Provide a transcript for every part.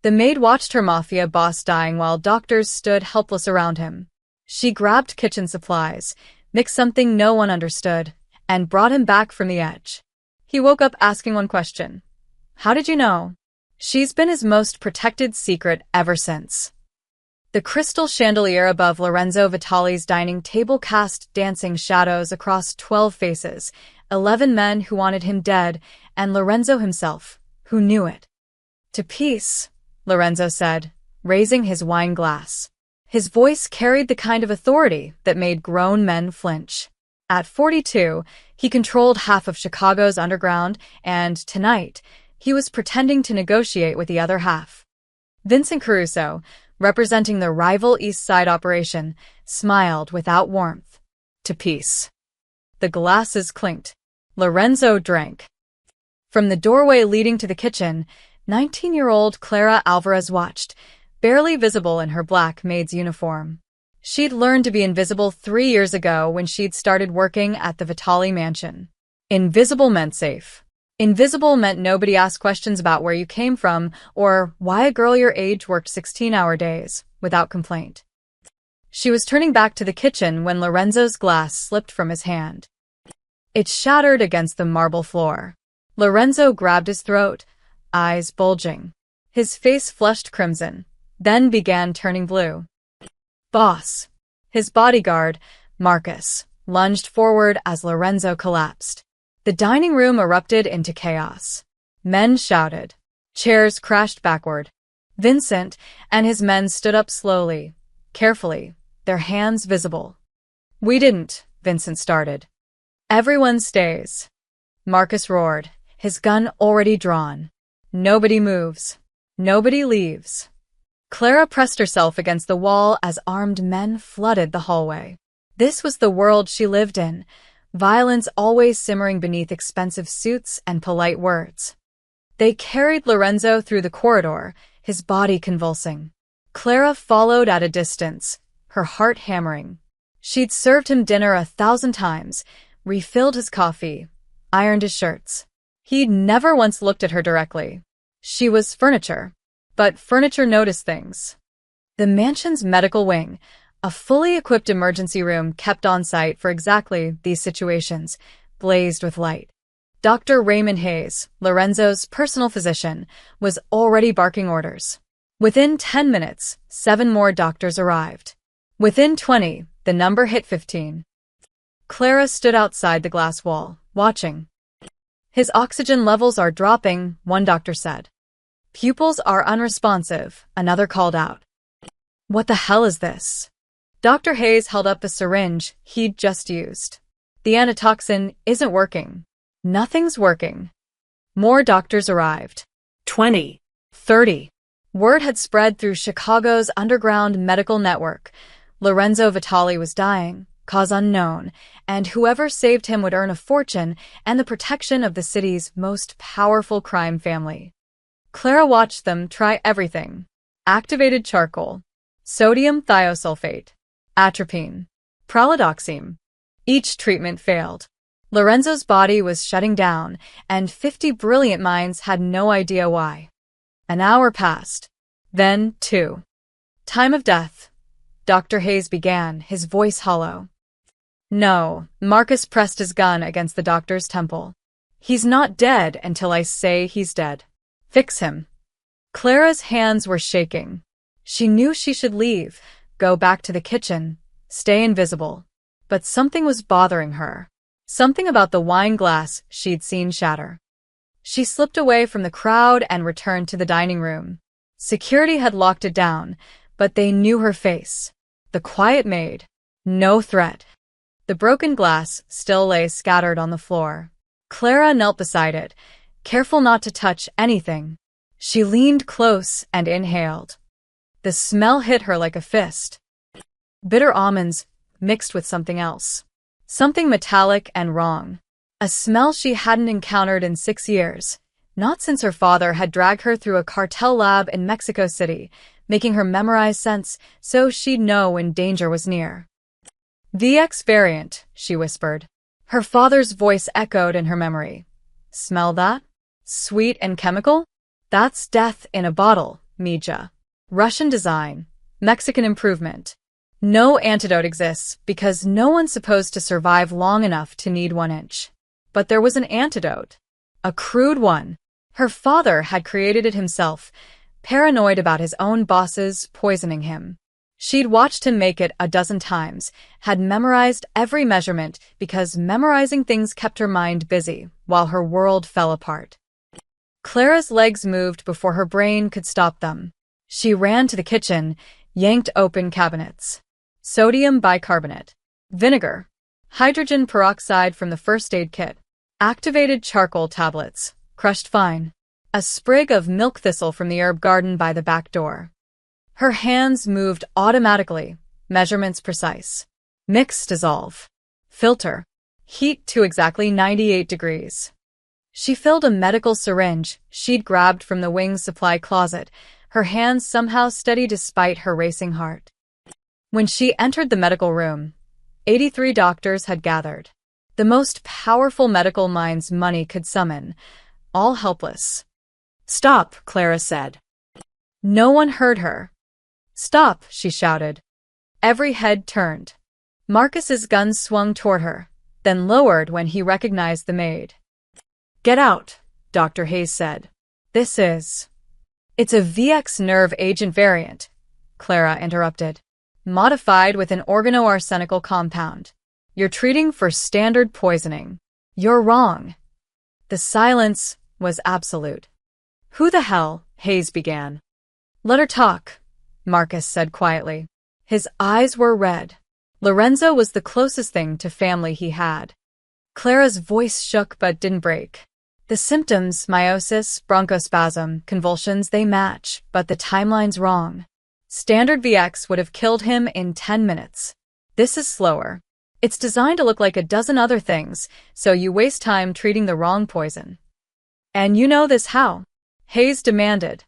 The maid watched her Mafia boss dying while doctors stood helpless around him. She grabbed kitchen supplies, mixed something no one understood, and brought him back from the edge. He woke up asking one question. How did you know? She's been his most protected secret ever since. The crystal chandelier above Lorenzo Vitali's dining table cast dancing shadows across 12 faces, 11 men who wanted him dead, and Lorenzo himself, who knew it. To peace, Lorenzo said, raising his wine glass. His voice carried the kind of authority that made grown men flinch. At 42, he controlled half of Chicago's underground, and tonight, he was pretending to negotiate with the other half. Vincent Caruso, representing the rival East Side operation, smiled without warmth. To peace. The glasses clinked. Lorenzo drank. From the doorway leading to the kitchen, 19-year-old Clara Alvarez watched, barely visible in her black maid's uniform. She'd learned to be invisible 3 years ago when she'd started working at the Vitali mansion. Invisible meant safe. Invisible meant nobody asked questions about where you came from or why a girl your age worked 16-hour days, without complaint. She was turning back to the kitchen when Lorenzo's glass slipped from his hand. It shattered against the marble floor. Lorenzo grabbed his throat, eyes bulging. His face flushed crimson, then began turning blue. Boss. His bodyguard, Marcus, lunged forward as Lorenzo collapsed. The dining room erupted into chaos. Men shouted. Chairs crashed backward. Vincent and his men stood up slowly, carefully, their hands visible. We didn't, Vincent started. Everyone stays. Marcus roared, his gun already drawn. Nobody moves. Nobody leaves. Clara pressed herself against the wall as armed men flooded the hallway. This was the world she lived in, violence always simmering beneath expensive suits and polite words. They carried Lorenzo through the corridor, his body convulsing. Clara followed at a distance, her heart hammering. She'd served him dinner 1,000 times, refilled his coffee, ironed his shirts. He'd never once looked at her directly. She was furniture. But furniture noticed things. The mansion's medical wing, a fully equipped emergency room kept on site for exactly these situations, blazed with light. Dr. Raymond Hayes, Lorenzo's personal physician, was already barking orders. Within 10 minutes, 7 more doctors arrived. Within 20, the number hit 15. Clara stood outside the glass wall, watching. His oxygen levels are dropping, one doctor said. Pupils are unresponsive, another called out. What the hell is this? Dr. Hayes held up the syringe he'd just used. The antitoxin isn't working. Nothing's working. More doctors arrived. 20. 30. Word had spread through Chicago's underground medical network. Lorenzo Vitali was dying, cause unknown, and whoever saved him would earn a fortune and the protection of the city's most powerful crime family. Clara watched them try everything. Activated charcoal, sodium thiosulfate, atropine, pralidoxime. Each treatment failed. Lorenzo's body was shutting down, and 50 brilliant minds had no idea why. An hour passed. Then 2. Time of death. Dr. Hayes began, his voice hollow. No, Marcus pressed his gun against the doctor's temple. He's not dead until I say he's dead. Fix him. Clara's hands were shaking. She knew she should leave, go back to the kitchen, stay invisible. But something was bothering her. Something about the wine glass she'd seen shatter. She slipped away from the crowd and returned to the dining room. Security had locked it down, but they knew her face. The quiet maid. No threat. The broken glass still lay scattered on the floor. Clara knelt beside it, careful not to touch anything. She leaned close and inhaled. The smell hit her like a fist. Bitter almonds mixed with something else. Something metallic and wrong. A smell she hadn't encountered in 6 years, not since her father had dragged her through a cartel lab in Mexico City, making her memorize scents so she'd know when danger was near. VX variant, she whispered. Her father's voice echoed in her memory. Smell that? Sweet and chemical? That's death in a bottle, Mija. Russian design. Mexican improvement. No antidote exists because no one's supposed to survive long enough to need 1 inch. But there was an antidote. A crude one. Her father had created it himself, paranoid about his own bosses poisoning him. She'd watched him make it a dozen times, had memorized every measurement because memorizing things kept her mind busy while her world fell apart. Clara's legs moved before her brain could stop them. She ran to the kitchen, yanked open cabinets. Sodium bicarbonate. Vinegar. Hydrogen peroxide from the first aid kit. Activated charcoal tablets, crushed fine. A sprig of milk thistle from the herb garden by the back door. Her hands moved automatically, measurements precise. Mix, dissolve. Filter. Heat to exactly 98 degrees. She filled a medical syringe she'd grabbed from the wing's supply closet, her hands somehow steady despite her racing heart. When she entered the medical room, 83 doctors had gathered. The most powerful medical minds money could summon, all helpless. "Stop," Clara said. No one heard her. "Stop," she shouted. Every head turned. Marcus's gun swung toward her, then lowered when he recognized the maid. "Get out," Dr. Hayes said. It's a VX nerve agent variant," Clara interrupted. "Modified with an organoarsenical compound. You're treating for standard poisoning. You're wrong." The silence was absolute. "Who the hell?" Hayes began. "Let her talk," Marcus said quietly. His eyes were red. Lorenzo was the closest thing to family he had. Clara's voice shook but didn't break. The symptoms, meiosis, bronchospasm, convulsions, they match, but the timeline's wrong. Standard VX would have killed him in 10 minutes. This is slower. It's designed to look like a dozen other things, so you waste time treating the wrong poison. "And you know this how?" Hayes demanded.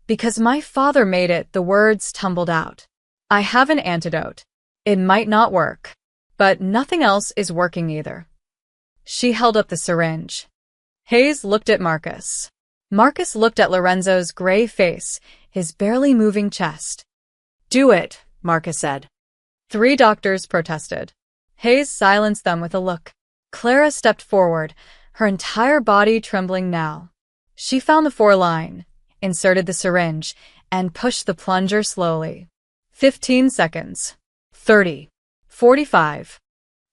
"Because my father made it," the words tumbled out. "I have an antidote. It might not work. But nothing else is working either." She held up the syringe. Hayes looked at Marcus. Marcus looked at Lorenzo's gray face, his barely moving chest. "Do it," Marcus said. 3 doctors protested. Hayes silenced them with a look. Clara stepped forward, her entire body trembling now. She found the 4-line, inserted the syringe, and pushed the plunger slowly. 15 seconds. 30. 45.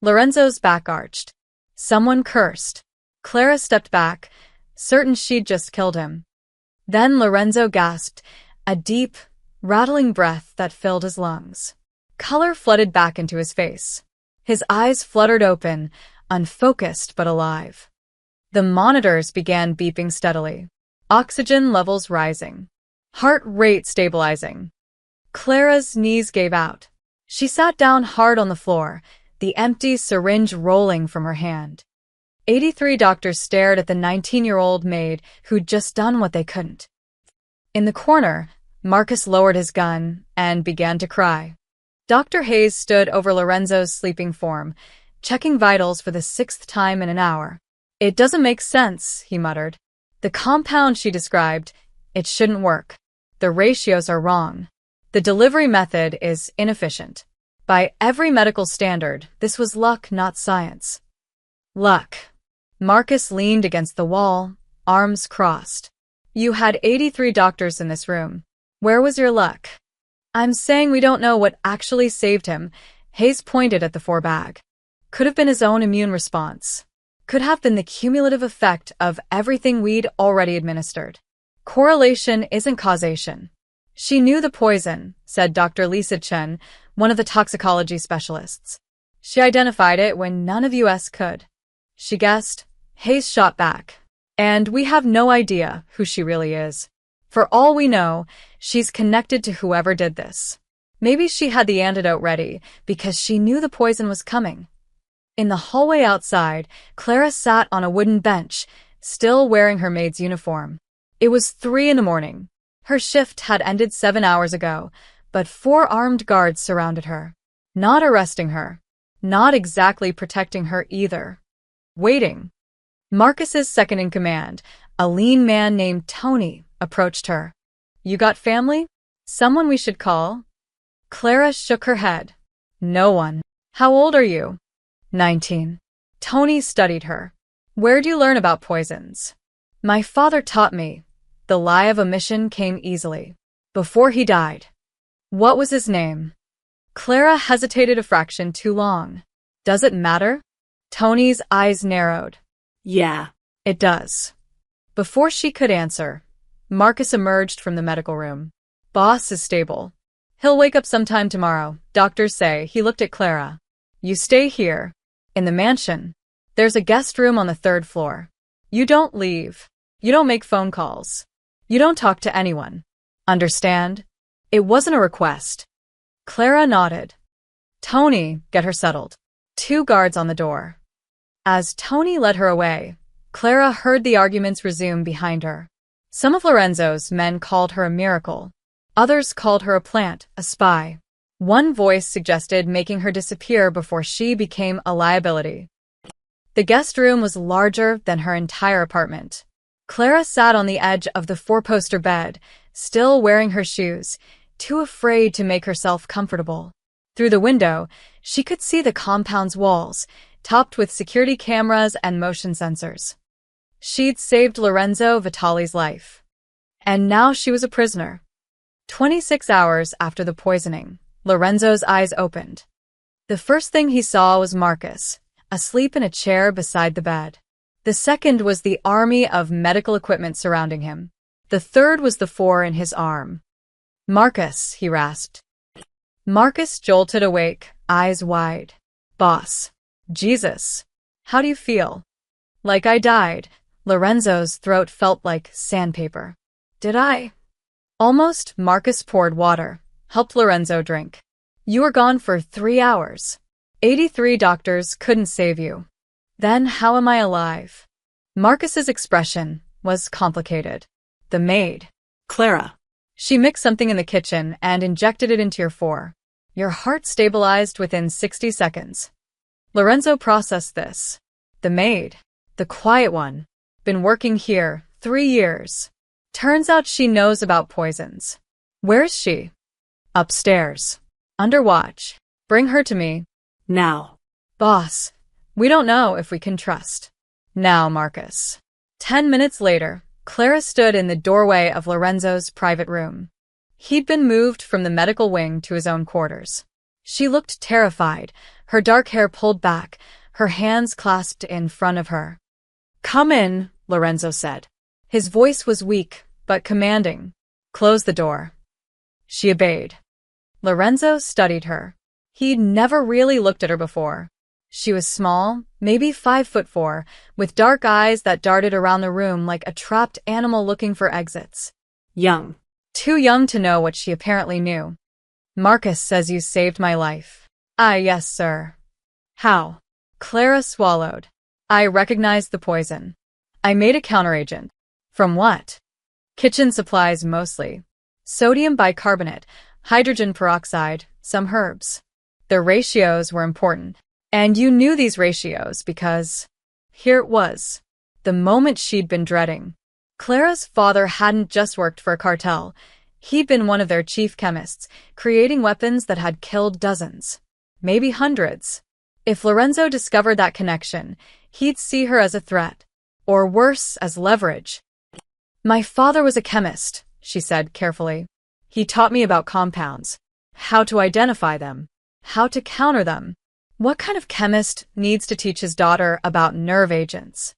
Lorenzo's back arched. Someone cursed. Clara stepped back, certain she'd just killed him. Then Lorenzo gasped, a deep, rattling breath that filled his lungs. Color flooded back into his face. His eyes fluttered open, unfocused but alive. The monitors began beeping steadily. Oxygen levels rising. Heart rate stabilizing. Clara's knees gave out. She sat down hard on the floor, the empty syringe rolling from her hand. 83 doctors stared at the 19-year-old maid who'd just done what they couldn't. In the corner, Marcus lowered his gun and began to cry. Dr. Hayes stood over Lorenzo's sleeping form, checking vitals for the 6th time in an hour. "It doesn't make sense," he muttered. "The compound she described, it shouldn't work. The ratios are wrong. The delivery method is inefficient. By every medical standard, this was luck, not science." "Luck." Marcus leaned against the wall, arms crossed. "You had 83 doctors in this room. Where was your luck?" "I'm saying we don't know what actually saved him." Hayes pointed at the 4-bag. "Could have been his own immune response. Could have been the cumulative effect of everything we'd already administered. Correlation isn't causation." "She knew the poison," said Dr. Lisa Chen, one of the toxicology specialists. "She identified it when none of us could." "She guessed." Hayes shot back. "And we have no idea who she really is. For all we know, she's connected to whoever did this. Maybe she had the antidote ready because she knew the poison was coming." In the hallway outside, Clara sat on a wooden bench, still wearing her maid's uniform. It was 3 a.m. Her shift had ended 7 hours ago, but 4 armed guards surrounded her. Not arresting her. Not exactly protecting her either. Waiting. Marcus's second-in-command, a lean man named Tony, approached her. You got family? Someone we should call? Clara shook her head. No one. How old are you? 19. Tony studied her. Where'd you learn about poisons? My father taught me. The lie of omission came easily. Before he died. What was his name? Clara hesitated a fraction too long. Does it matter? Tony's eyes narrowed. Yeah. It does. Before she could answer, Marcus emerged from the medical room. Boss is stable. He'll wake up sometime tomorrow, doctors say. He looked at Clara. You stay here. In the mansion. There's a guest room on the 3rd floor. You don't leave. You don't make phone calls. You don't talk to anyone. Understand? It wasn't a request. Clara nodded. Tony, get her settled. 2 guards on the door. As Tony led her away, Clara heard the arguments resume behind her. Some of Lorenzo's men called her a miracle. Others called her a plant, a spy. One voice suggested making her disappear before she became a liability. The guest room was larger than her entire apartment. Clara sat on the edge of the 4-poster bed, still wearing her shoes, too afraid to make herself comfortable. Through the window, she could see the compound's walls, topped with security cameras and motion sensors. She'd saved Lorenzo Vitali's life. And now she was a prisoner. 26 hours after the poisoning, Lorenzo's eyes opened. The first thing he saw was Marcus, asleep in a chair beside the bed. The second was the army of medical equipment surrounding him. The third was the 4 in his arm. Marcus, he rasped. Marcus jolted awake, eyes wide. Boss. Jesus. How do you feel? Like I died. Lorenzo's throat felt like sandpaper. Did I? Almost. Marcus poured water, helped Lorenzo drink. You were gone for 3 hours. 83 doctors couldn't save you. Then how am I alive? Marcus's expression was complicated. The maid. Clara. She mixed something in the kitchen and injected it into your 4. Your heart stabilized within 60 seconds. Lorenzo processed this. The maid. The quiet one. Been working here 3 years. Turns out she knows about poisons. Where's she? Upstairs. Under watch. Bring her to me. Now. Boss. We don't know if we can trust. Now, Marcus. 10 minutes later, Clara stood in the doorway of Lorenzo's private room. He'd been moved from the medical wing to his own quarters. She looked terrified, her dark hair pulled back, her hands clasped in front of her. Come in, Lorenzo said. His voice was weak, but commanding. Close the door. She obeyed. Lorenzo studied her. He'd never really looked at her before. She was small, maybe 5'4", with dark eyes that darted around the room like a trapped animal looking for exits. Young. Too young to know what she apparently knew. Marcus says you saved my life. Ah, yes, sir. How? Clara swallowed. I recognized the poison. I made a counteragent. From what? Kitchen supplies mostly. Sodium bicarbonate, hydrogen peroxide, some herbs. The ratios were important. And you knew these ratios because… Here it was. The moment she'd been dreading. Clara's father hadn't just worked for a cartel. He'd been one of their chief chemists, creating weapons that had killed dozens. Maybe hundreds. If Lorenzo discovered that connection, he'd see her as a threat. Or worse, as leverage. My father was a chemist, she said carefully. He taught me about compounds. How to identify them. How to counter them. What kind of chemist needs to teach his daughter about nerve agents?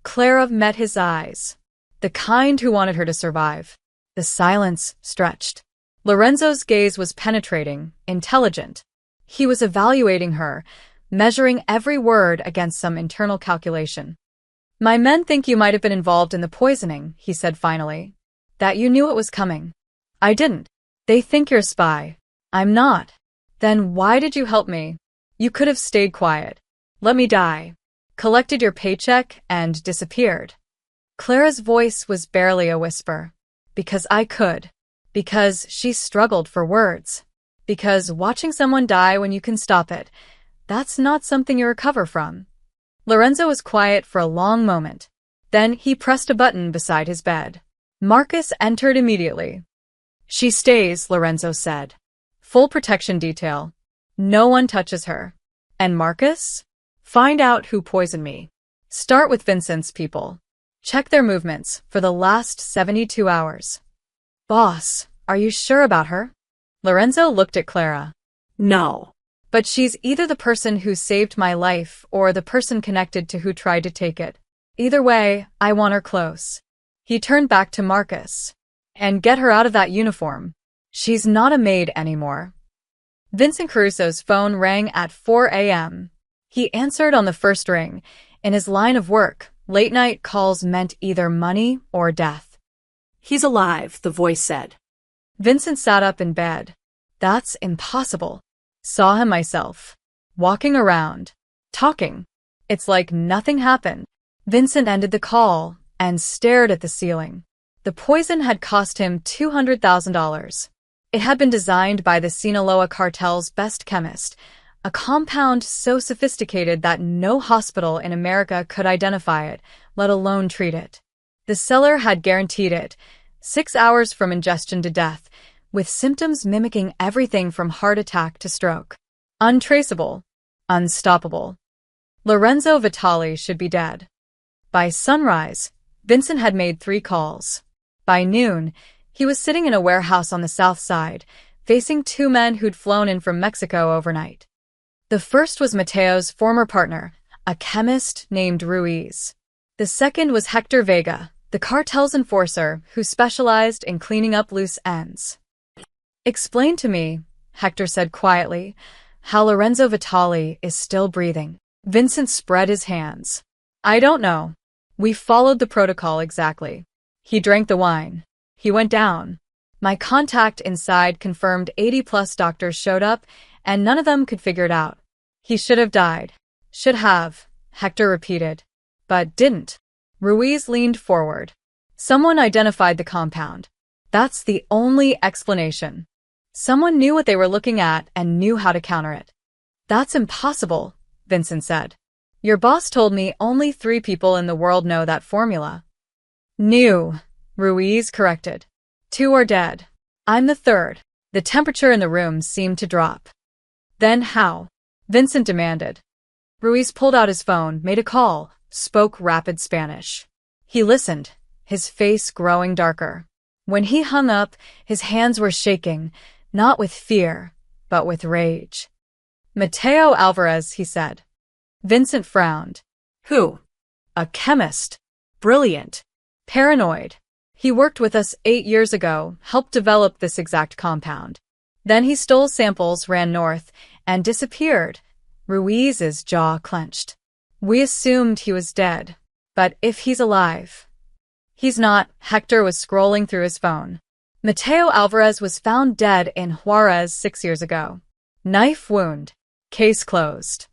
Clara met his eyes. The kind who wanted her to survive. The silence stretched. Lorenzo's gaze was penetrating, intelligent. He was evaluating her, measuring every word against some internal calculation. My men think you might have been involved in the poisoning, he said finally. That you knew it was coming. I didn't. They think you're a spy. I'm not. Then why did you help me? You could have stayed quiet. Let me die. Collected your paycheck and disappeared. Clara's voice was barely a whisper. Because I could. Because she struggled for words. Because watching someone die when you can stop it, that's not something you recover from. Lorenzo was quiet for a long moment. Then he pressed a button beside his bed. Marcus entered immediately. She stays, Lorenzo said. Full protection detail. No one touches her. And Marcus? Find out who poisoned me. Start with Vincent's people. Check their movements for the last 72 hours. Boss, are you sure about her? Lorenzo looked at Clara. No. But she's either the person who saved my life or the person connected to who tried to take it. Either way, I want her close. He turned back to Marcus. And get her out of that uniform. She's not a maid anymore. Vincent Caruso's phone rang at 4 a.m. He answered on the first ring. In his line of work, late-night calls meant either money or death. He's alive, the voice said. Vincent sat up in bed. That's impossible. Saw him myself. Walking around. Talking. It's like nothing happened. Vincent ended the call and stared at the ceiling. The poison had cost him $200,000. It had been designed by the Sinaloa cartel's best chemist, a compound so sophisticated that no hospital in America could identify it, let alone treat it. The seller had guaranteed it, 6 hours from ingestion to death, with symptoms mimicking everything from heart attack to stroke. Untraceable. Unstoppable. Lorenzo Vitali should be dead. By sunrise, Vincent had made 3 calls. By noon, he was sitting in a warehouse on the south side, facing 2 men who'd flown in from Mexico overnight. The first was Mateo's former partner, a chemist named Ruiz. The second was Hector Vega, the cartel's enforcer who specialized in cleaning up loose ends. Explain to me, Hector said quietly, how Lorenzo Vitali is still breathing. Vincent spread his hands. I don't know. We followed the protocol exactly. He drank the wine. He went down. My contact inside confirmed 80-plus doctors showed up, and none of them could figure it out. He should have died. Should have, Hector repeated. But didn't. Ruiz leaned forward. Someone identified the compound. That's the only explanation. Someone knew what they were looking at and knew how to counter it. That's impossible, Vincent said. Your boss told me only 3 people in the world know that formula. Knew, Ruiz corrected. 2 are dead. I'm the 3rd. The temperature in the room seemed to drop. Then how? Vincent demanded. Ruiz pulled out his phone, made a call, spoke rapid Spanish. He listened, his face growing darker. When he hung up, his hands were shaking, not with fear, but with rage. Mateo Alvarez, he said. Vincent frowned. Who? A chemist. Brilliant. Paranoid. He worked with us 8 years ago, helped develop this exact compound. Then he stole samples, ran north, and disappeared. Ruiz's jaw clenched. We assumed he was dead. But if he's alive... He's not. Hector was scrolling through his phone. Mateo Alvarez was found dead in Juarez 6 years ago. Knife wound. Case closed.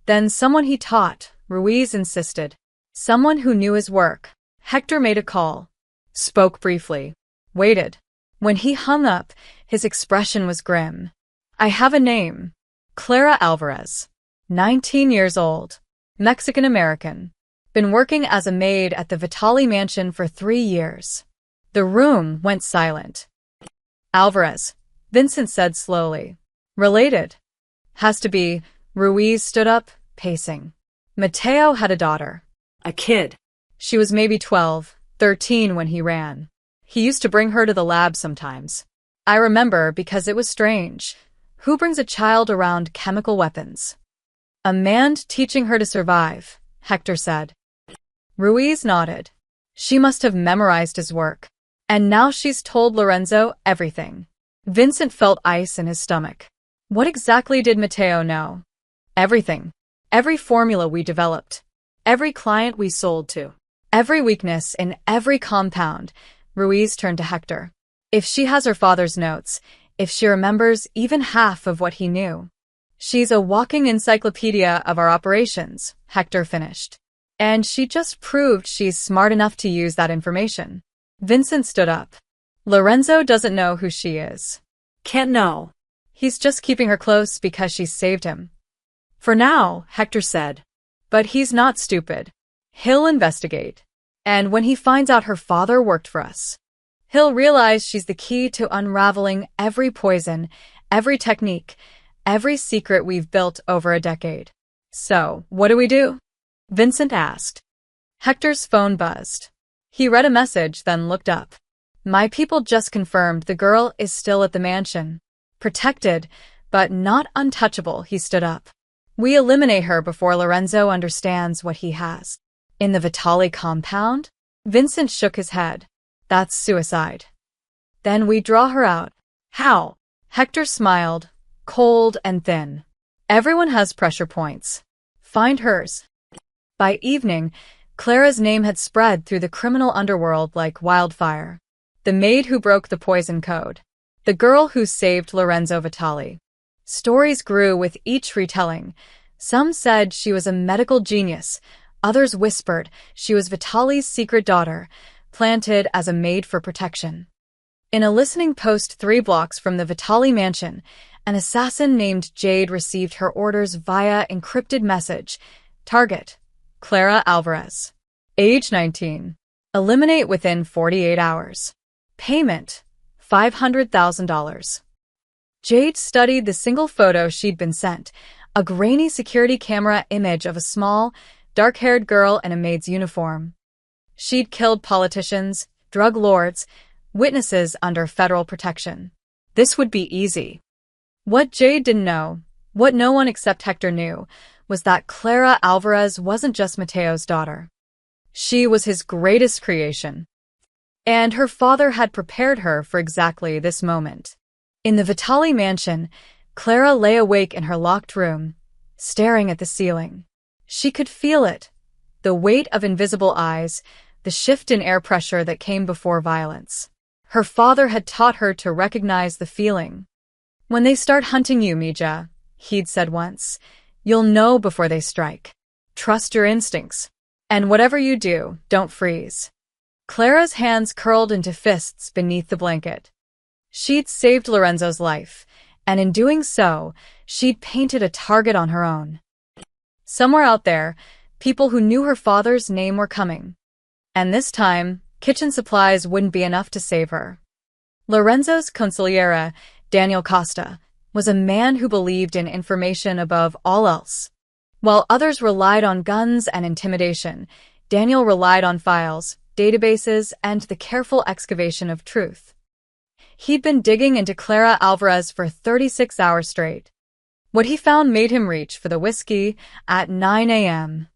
Then someone he taught, Ruiz insisted. Someone who knew his work. Hector made a call. Spoke briefly. Waited. When he hung up, his expression was grim. I have a name. Clara Alvarez. 19 years old. Mexican-American. Been working as a maid at the Vitali mansion for 3 years. The room went silent. Alvarez, Vincent said slowly. Related. Has to be. Ruiz stood up, pacing. Mateo had a daughter. A kid. She was maybe 12, 13 when he ran. He used to bring her to the lab sometimes. I remember because it was strange. Who brings a child around chemical weapons? A man teaching her to survive, Hector said. Ruiz nodded. She must have memorized his work. And now she's told Lorenzo everything. Vincent felt ice in his stomach. What exactly did Mateo know? Everything. Every formula we developed. Every client we sold to. Every weakness in every compound. Ruiz turned to Hector. If she has her father's notes, if she remembers even half of what he knew. She's a walking encyclopedia of our operations, Hector finished. And she just proved she's smart enough to use that information. Vincent stood up. Lorenzo doesn't know who she is. Can't know. He's just keeping her close because she saved him. For now, Hector said. But he's not stupid. He'll investigate. And when he finds out her father worked for us, He'll realize she's the key to unraveling every poison, every technique, every secret we've built over a decade. So, what do we do? Vincent asked. Hector's phone buzzed. He read a message, then looked up. My people just confirmed the girl is still at the mansion. Protected, but not untouchable, he stood up. We eliminate her before Lorenzo understands what he has. In the Vitali compound? Vincent shook his head. That's suicide. Then we draw her out. How? Hector smiled, cold and thin. Everyone has pressure points. Find hers. By evening, Clara's name had spread through the criminal underworld like wildfire. The maid who broke the poison code. The girl who saved Lorenzo Vitali. Stories grew with each retelling. Some said she was a medical genius. Others whispered she was Vitali's secret daughter, planted as a maid for protection. In a listening post 3 blocks from the Vitali mansion, an assassin named Jade received her orders via encrypted message. Target: Clara Alvarez. Age 19. Eliminate within 48 hours. Payment: $500,000. Jade studied the single photo she'd been sent, a grainy security camera image of a small, dark-haired girl in a maid's uniform. She'd killed politicians, drug lords, witnesses under federal protection. This would be easy. What Jade didn't know, what no one except Hector knew, was that Clara Alvarez wasn't just Mateo's daughter. She was his greatest creation. And her father had prepared her for exactly this moment. In the Vitali mansion, Clara lay awake in her locked room, staring at the ceiling. She could feel it, the weight of invisible eyes, the shift in air pressure that came before violence. Her father had taught her to recognize the feeling. When they start hunting you, Mija, he'd said once, you'll know before they strike. Trust your instincts. And whatever you do, don't freeze. Clara's hands curled into fists beneath the blanket. She'd saved Lorenzo's life, and in doing so, she'd painted a target on her own. Somewhere out there, people who knew her father's name were coming. And this time, kitchen supplies wouldn't be enough to save her. Lorenzo's consigliere, Daniel Costa, was a man who believed in information above all else. While others relied on guns and intimidation, Daniel relied on files, databases, and the careful excavation of truth. He'd been digging into Clara Alvarez for 36 hours straight. What he found made him reach for the whiskey at 9 a.m.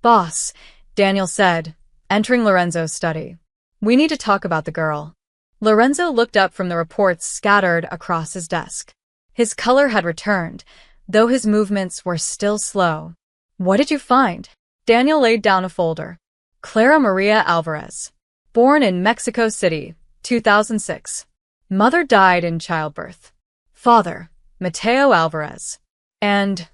Boss, Daniel said, entering Lorenzo's study. We need to talk about the girl. Lorenzo looked up from the reports scattered across his desk. His color had returned, though his movements were still slow. What did you find? Daniel laid down a folder. Clara Maria Alvarez. Born in Mexico City, 2006. Mother died in childbirth. Father, Mateo Alvarez. And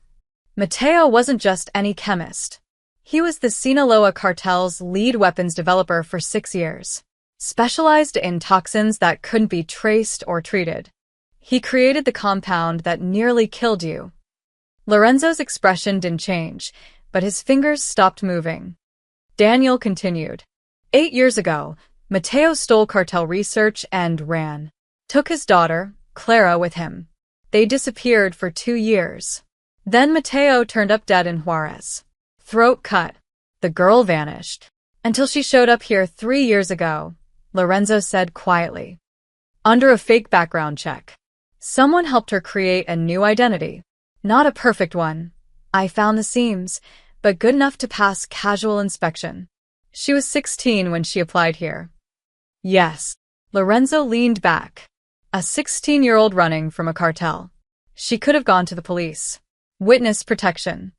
Mateo wasn't just any chemist. He was the Sinaloa cartel's lead weapons developer for 6 years. Specialized in toxins that couldn't be traced or treated. He created the compound that nearly killed you. Lorenzo's expression didn't change, but his fingers stopped moving. Daniel continued. 8 years ago, Mateo stole cartel research and ran. Took his daughter, Clara, with him. They disappeared for 2 years. Then Mateo turned up dead in Juarez. Throat cut. The girl vanished. Until she showed up here 3 years ago, Lorenzo said quietly. Under a fake background check. Someone helped her create a new identity. Not a perfect one. I found the seams, but good enough to pass casual inspection. She was 16 when she applied here. Yes. Lorenzo leaned back. A 16-year-old running from a cartel. She could have gone to the police. Witness protection.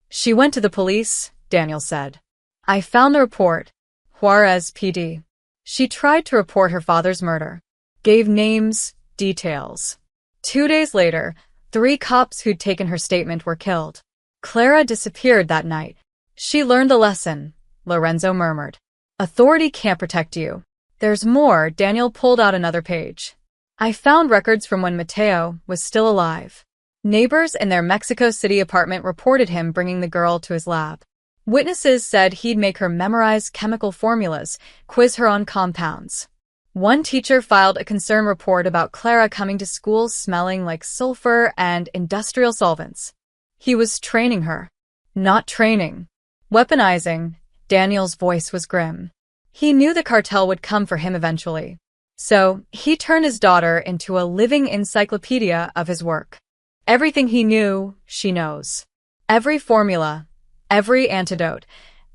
She went to the police, Daniel said. I found the report. Juarez PD. She tried to report her father's murder. Gave names, details. 2 days later, 3 cops who'd taken her statement were killed. Clara disappeared that night. She learned a lesson, Lorenzo murmured. Authority can't protect you. There's more. Daniel pulled out another page. I found records from when Mateo was still alive. Neighbors in their Mexico City apartment reported him bringing the girl to his lab. Witnesses said he'd make her memorize chemical formulas, quiz her on compounds. One teacher filed a concern report about Clara coming to school smelling like sulfur and industrial solvents. He was training her. Not training. Weaponizing. Daniel's voice was grim. He knew the cartel would come for him eventually. So, he turned his daughter into a living encyclopedia of his work. Everything he knew, she knows. Every formula, every antidote,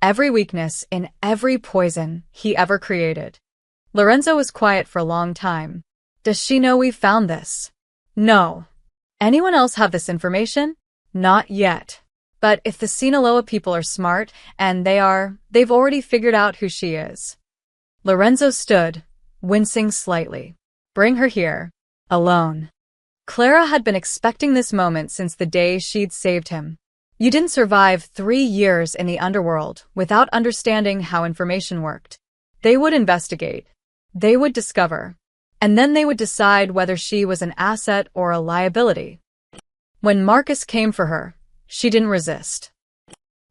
every weakness in every poison he ever created. Lorenzo was quiet for a long time. Does she know we found this? No. Anyone else have this information? Not yet. But if the Sinaloa people are smart, and they've already figured out who she is. Lorenzo stood, wincing slightly. Bring her here. Alone. Clara had been expecting this moment since the day she'd saved him. You didn't survive 3 years in the underworld without understanding how information worked. They would investigate. They would discover. And then they would decide whether she was an asset or a liability. When Marcus came for her, she didn't resist.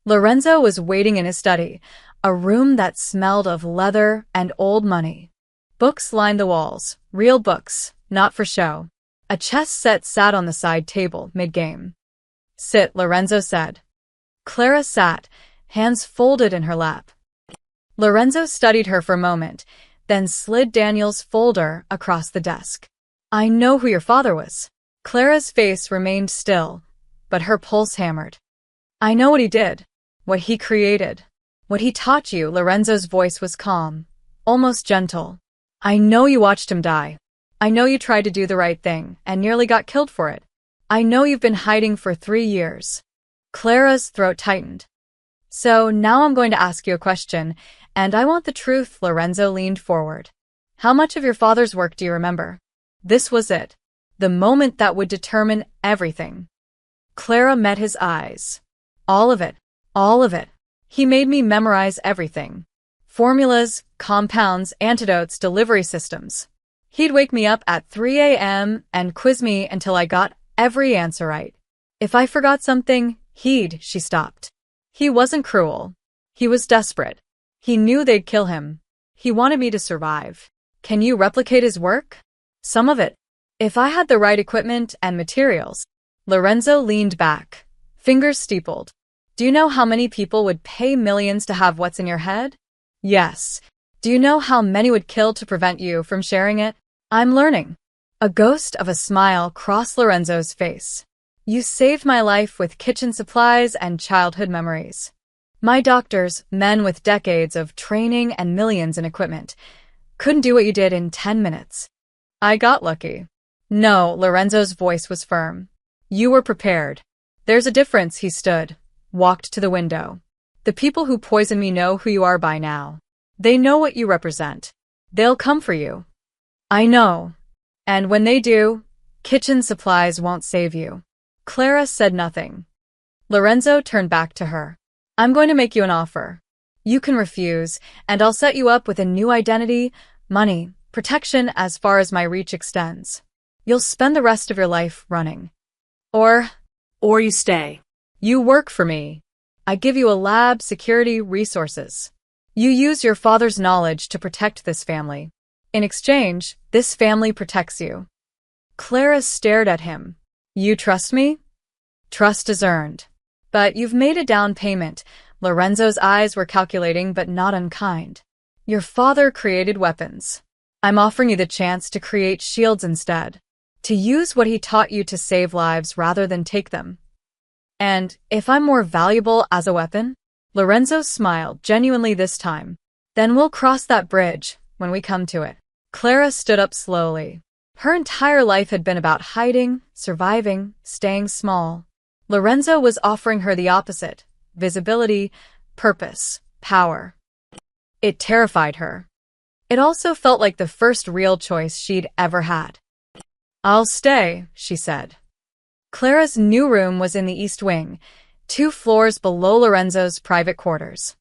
Lorenzo was waiting in his study, a room that smelled of leather and old money. Books lined the walls, real books, not for show. A chess set sat on the side table, mid-game. Sit, Lorenzo said. Clara sat, hands folded in her lap. Lorenzo studied her for a moment, then slid Daniel's folder across the desk. I know who your father was. Clara's face remained still, but her pulse hammered. I know what he did, what he created, what he taught you. Lorenzo's voice was calm, almost gentle. I know you watched him die. I know you tried to do the right thing and nearly got killed for it. I know you've been hiding for 3 years. Clara's throat tightened. So now I'm going to ask you a question, and I want the truth. Lorenzo leaned forward. How much of your father's work do you remember? This was it. The moment that would determine everything. Clara met his eyes. All of it. All of it. He made me memorize everything. Formulas, compounds, antidotes, delivery systems. He'd wake me up at 3 a.m. and quiz me until I got every answer right. If I forgot something, she stopped. He wasn't cruel. He was desperate. He knew they'd kill him. He wanted me to survive. Can you replicate his work? Some of it. If I had the right equipment and materials. Lorenzo leaned back, fingers steepled. Do you know how many people would pay millions to have what's in your head? Yes. Do you know how many would kill to prevent you from sharing it? I'm learning. A ghost of a smile crossed Lorenzo's face. You saved my life with kitchen supplies and childhood memories. My doctors, men with decades of training and millions in equipment, couldn't do what you did in 10 minutes. I got lucky. No, Lorenzo's voice was firm. You were prepared. There's a difference. He stood, walked to the window. The people who poison me know who you are by now. They know what you represent. They'll come for you. I know. And when they do, kitchen supplies won't save you. Clara said nothing. Lorenzo turned back to her. I'm going to make you an offer. You can refuse, and I'll set you up with a new identity, money, protection as far as my reach extends. You'll spend the rest of your life running. Or you stay. You work for me. I give you a lab, security, resources. You use your father's knowledge to protect this family. In exchange, this family protects you. Clara stared at him. You trust me? Trust is earned. But you've made a down payment. Lorenzo's eyes were calculating but not unkind. Your father created weapons. I'm offering you the chance to create shields instead. To use what he taught you to save lives rather than take them. And if I'm more valuable as a weapon? Lorenzo smiled, genuinely this time. Then we'll cross that bridge, when we come to it. Clara stood up slowly. Her entire life had been about hiding, surviving, staying small. Lorenzo was offering her the opposite. Visibility, purpose, power. It terrified her. It also felt like the first real choice she'd ever had. I'll stay, she said. Clara's new room was in the East Wing, 2 floors below Lorenzo's private quarters.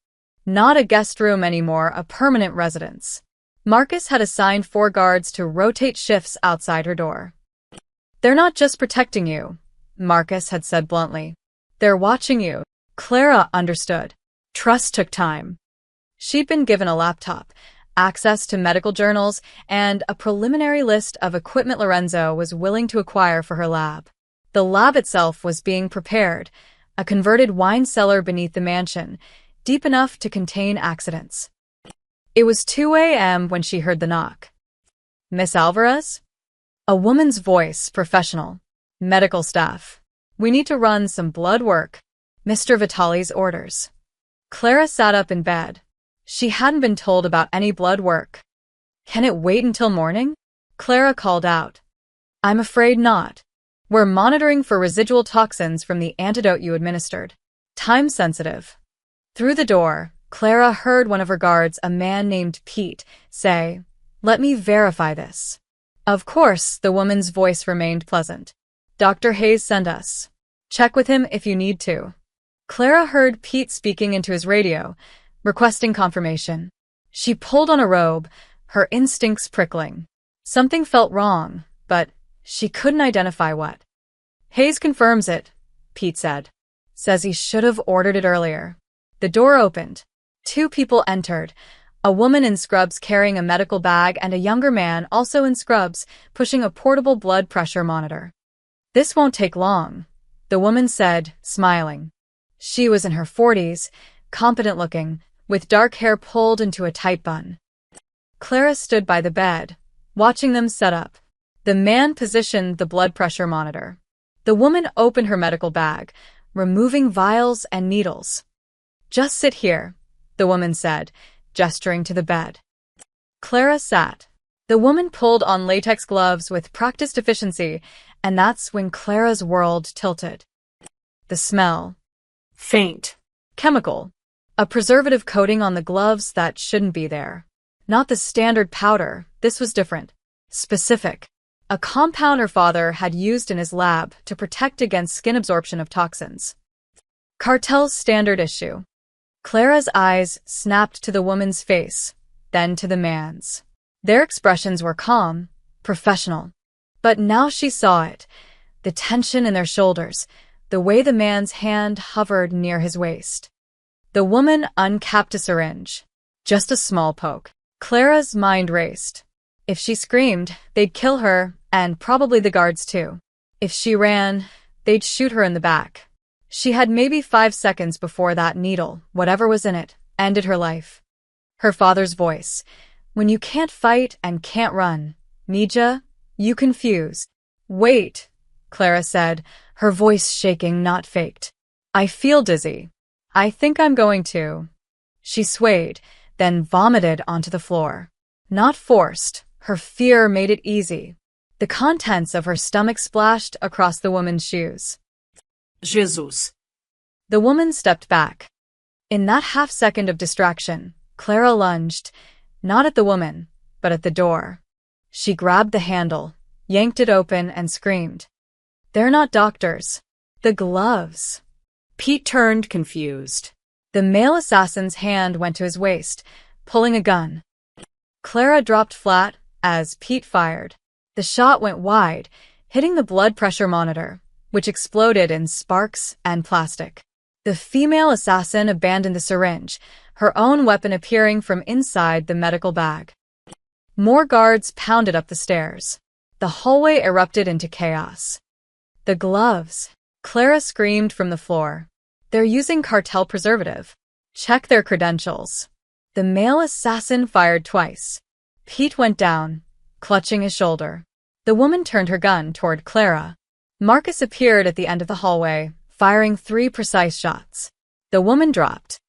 Not a guest room anymore, a permanent residence. Marcus had assigned 4 guards to rotate shifts outside her door. They're not just protecting you, Marcus had said bluntly. They're watching you. Clara understood. Trust took time. She'd been given a laptop, access to medical journals, and a preliminary list of equipment Lorenzo was willing to acquire for her lab. The lab itself was being prepared, a converted wine cellar beneath the mansion, deep enough to contain accidents. It was 2 a.m. when she heard the knock. "Miss Alvarez?" A woman's voice, professional. "Medical staff. We need to run some blood work. Mr. Vitali's orders." Clara sat up in bed. She hadn't been told about any blood work. "Can it wait until morning?" Clara called out. "I'm afraid not. We're monitoring for residual toxins from the antidote you administered. Time sensitive." Through the door, Clara heard one of her guards, a man named Pete, say, "Let me verify this." Of course, the woman's voice remained pleasant. "Dr. Hayes sent us. Check with him if you need to." Clara heard Pete speaking into his radio, requesting confirmation. She pulled on a robe, her instincts prickling. Something felt wrong, but she couldn't identify what. "Hayes confirms it," Pete said. "Says he should have ordered it earlier." The door opened. 2 people entered, a woman in scrubs carrying a medical bag and a younger man, also in scrubs, pushing a portable blood pressure monitor. "This won't take long," the woman said, smiling. She was in her 40s, competent-looking, with dark hair pulled into a tight bun. Clara stood by the bed, watching them set up. The man positioned the blood pressure monitor. The woman opened her medical bag, removing vials and needles. "Just sit here," the woman said, gesturing to the bed. Clara sat. The woman pulled on latex gloves with practiced efficiency, and that's when Clara's world tilted. The smell. Faint. Chemical. A preservative coating on the gloves that shouldn't be there. Not the standard powder, this was different. Specific. A compound her father had used in his lab to protect against skin absorption of toxins. Cartel's standard issue. Clara's eyes snapped to the woman's face, then to the man's. Their expressions were calm, professional. But now she saw it, the tension in their shoulders, the way the man's hand hovered near his waist. The woman uncapped a syringe. Just a small poke. Clara's mind raced. If she screamed, they'd kill her, and probably the guards too. If she ran, they'd shoot her in the back. She had maybe 5 seconds before that needle, whatever was in it, ended her life. Her father's voice. "When you can't fight and can't run, Mija, you confuse." "Wait," Clara said, her voice shaking, not faked. "I feel dizzy. I think I'm going to." She swayed, then vomited onto the floor. Not forced, her fear made it easy. The contents of her stomach splashed across the woman's shoes. Jesus. The woman stepped back. In that half-second of distraction, Clara lunged, not at the woman, but at the door. She grabbed the handle, yanked it open, and screamed. "They're not doctors. The gloves." Pete turned, confused. The male assassin's hand went to his waist, pulling a gun. Clara dropped flat as Pete fired. The shot went wide, hitting the blood pressure monitor, which exploded in sparks and plastic. The female assassin abandoned the syringe, her own weapon appearing from inside the medical bag. More guards pounded up the stairs. The hallway erupted into chaos. "The gloves!" Clara screamed from the floor. "They're using cartel preservative. Check their credentials." The male assassin fired twice. Pete went down, clutching his shoulder. The woman turned her gun toward Clara. Marcus appeared at the end of the hallway, firing 3 precise shots. The woman dropped.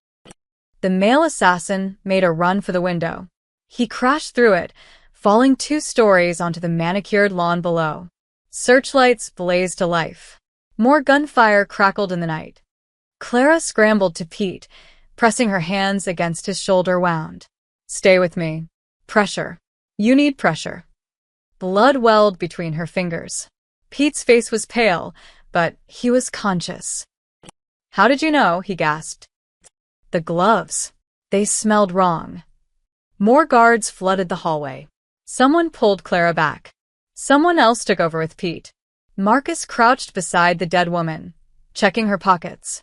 The male assassin made a run for the window. He crashed through it, falling 2 stories onto the manicured lawn below. Searchlights blazed to life. More gunfire crackled in the night. Clara scrambled to Pete, pressing her hands against his shoulder wound. "Stay with me. Pressure. You need pressure." Blood welled between her fingers. Pete's face was pale, but he was conscious. "How did you know?" he gasped. "The gloves. They smelled wrong." More guards flooded the hallway. Someone pulled Clara back. Someone else took over with Pete. Marcus crouched beside the dead woman, checking her pockets.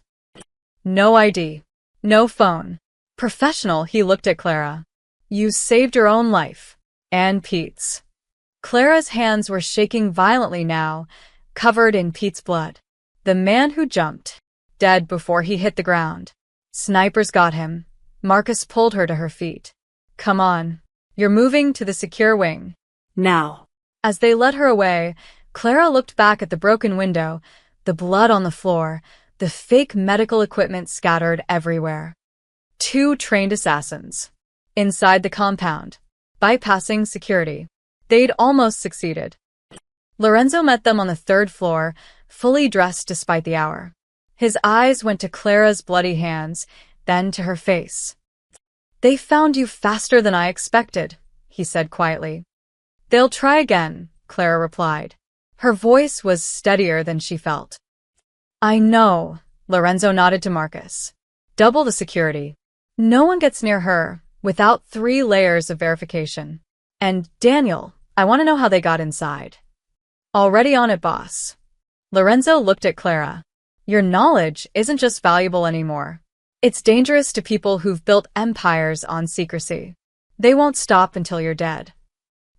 No ID. No phone. Professional, he looked at Clara. You saved your own life. And Pete's. Clara's hands were shaking violently now, covered in Pete's blood. The man who jumped, dead before he hit the ground. Snipers got him. Marcus pulled her to her feet. Come on. You're moving to the secure wing. Now. As they led her away, Clara looked back at the broken window, the blood on the floor, the fake medical equipment scattered everywhere. 2 trained assassins. Inside the compound, bypassing security. They'd almost succeeded. Lorenzo met them on the 3rd floor, fully dressed despite the hour. His eyes went to Clara's bloody hands, then to her face. They found you faster than I expected, he said quietly. They'll try again, Clara replied. Her voice was steadier than she felt. I know, Lorenzo nodded to Marcus. Double the security. No one gets near her without 3 layers of verification. And Daniel, I want to know how they got inside. Already on it, boss. Lorenzo looked at Clara. Your knowledge isn't just valuable anymore. It's dangerous to people who've built empires on secrecy. They won't stop until you're dead.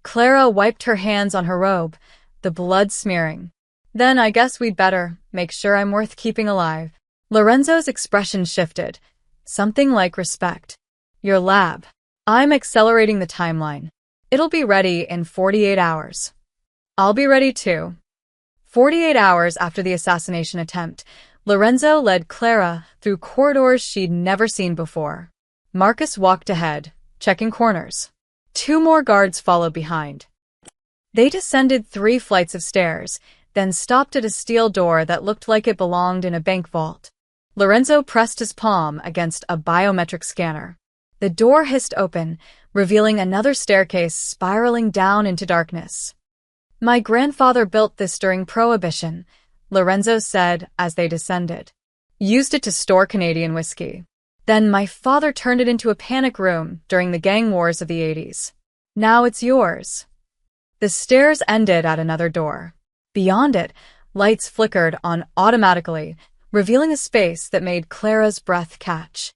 Clara wiped her hands on her robe, the blood smearing. Then I guess we'd better make sure I'm worth keeping alive. Lorenzo's expression shifted, something like respect. Your lab. I'm accelerating the timeline. It'll be ready in 48 hours. I'll be ready too. 48 hours after the assassination attempt, Lorenzo led Clara through corridors she'd never seen before. Marcus walked ahead, checking corners. 2 more guards followed behind. They descended 3 flights of stairs, then stopped at a steel door that looked like it belonged in a bank vault. Lorenzo pressed his palm against a biometric scanner. The door hissed open, revealing another staircase spiraling down into darkness. My grandfather built this during Prohibition, Lorenzo said as they descended. Used it to store Canadian whiskey. Then my father turned it into a panic room during the gang wars of the 80s. Now it's yours. The stairs ended at another door. Beyond it, lights flickered on automatically, revealing a space that made Clara's breath catch.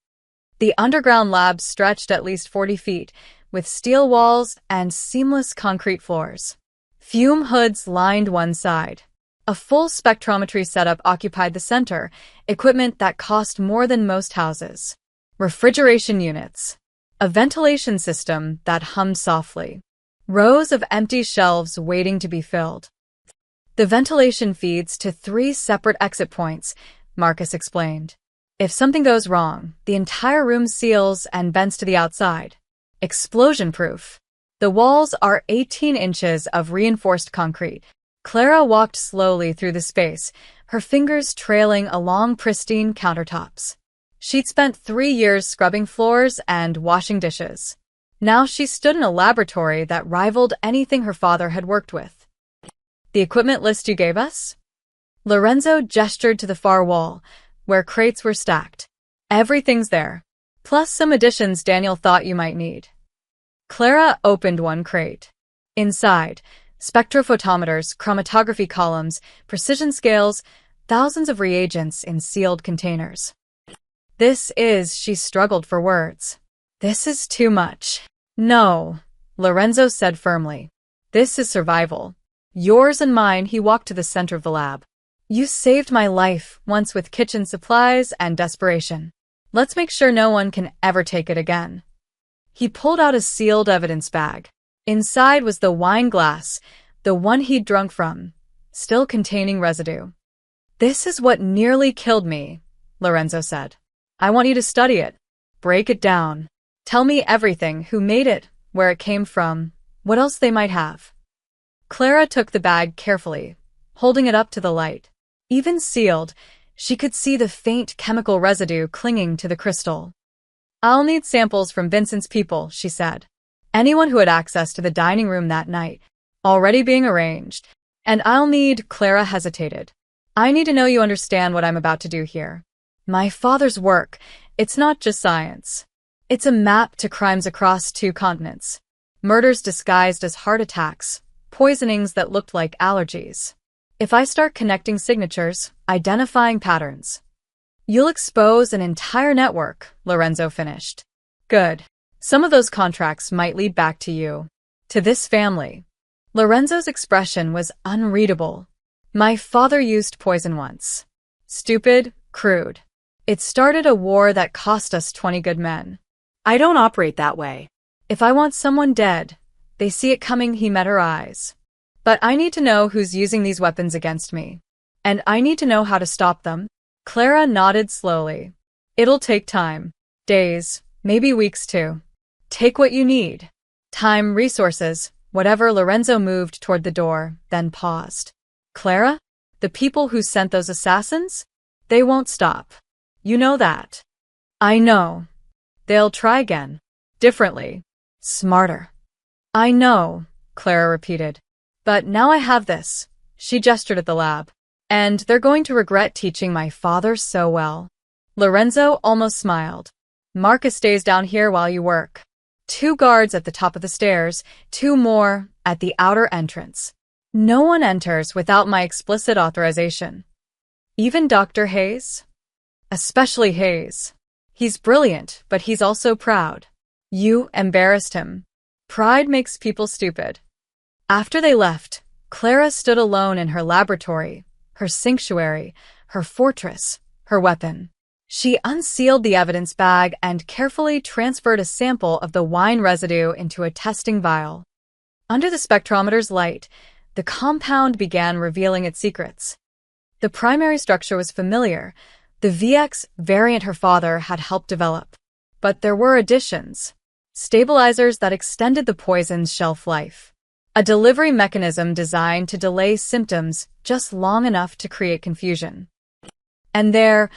The underground lab stretched at least 40 feet, with steel walls and seamless concrete floors. Fume hoods lined one side. A full spectrometry setup occupied the center, equipment that cost more than most houses. Refrigeration units. A ventilation system that hummed softly. Rows of empty shelves waiting to be filled. The ventilation feeds to 3 separate exit points, Marcus explained. If something goes wrong, the entire room seals and bends to the outside. Explosion-proof. The walls are 18 inches of reinforced concrete. Clara walked slowly through the space, her fingers trailing along pristine countertops. She'd spent 3 years scrubbing floors and washing dishes. Now she stood in a laboratory that rivaled anything her father had worked with. The equipment list you gave us? Lorenzo gestured to the far wall, where crates were stacked. Everything's there, plus some additions Daniel thought you might need. Clara opened one crate. Inside, spectrophotometers, chromatography columns, precision scales, thousands of reagents in sealed containers. She struggled for words. This is too much. No, Lorenzo said firmly. This is survival. Yours and mine. He walked to the center of the lab. You saved my life once with kitchen supplies and desperation. Let's make sure no one can ever take it again. He pulled out a sealed evidence bag. Inside was the wine glass, the one he'd drunk from, still containing residue. This is what nearly killed me, Lorenzo said. I want you to study it. Break it down. Tell me everything, who made it, where it came from, what else they might have. Clara took the bag carefully, holding it up to the light. Even sealed, she could see the faint chemical residue clinging to the crystal. I'll need samples from Vincent's people, she said. Anyone who had access to the dining room that night, already being arranged. And I'll need, Clara hesitated. I need to know you understand what I'm about to do here. My father's work, it's not just science. It's a map to crimes across 2 continents. Murders disguised as heart attacks, poisonings that looked like allergies. If I start connecting signatures, identifying patterns, you'll expose an entire network, Lorenzo finished. Good. Some of those contracts might lead back to you. To this family. Lorenzo's expression was unreadable. My father used poison once. Stupid, crude. It started a war that cost us 20 good men. I don't operate that way. If I want someone dead, they see it coming. He met her eyes. But I need to know who's using these weapons against me. And I need to know how to stop them. Clara nodded slowly. It'll take time. Days, maybe weeks too. Take what you need. Time, resources, whatever. Lorenzo moved toward the door, then paused. Clara? The people who sent those assassins? They won't stop. You know that. I know. They'll try again. Differently. Smarter. I know, Clara repeated. But now I have this. She gestured at the lab. And they're going to regret teaching my father so well. Lorenzo almost smiled. Marcus stays down here while you work. 2 guards at the top of the stairs, 2 more at the outer entrance. No one enters without my explicit authorization. Even Dr. Hayes? Especially Hayes. He's brilliant, but he's also proud. You embarrassed him. Pride makes people stupid. After they left, Clara stood alone in her laboratory, her sanctuary, her fortress, her weapon. She unsealed the evidence bag and carefully transferred a sample of the wine residue into a testing vial. Under the spectrometer's light, the compound began revealing its secrets. The primary structure was familiar, the VX variant her father had helped develop. But there were additions, stabilizers that extended the poison's shelf life. A delivery mechanism designed to delay symptoms just long enough to create confusion. And there,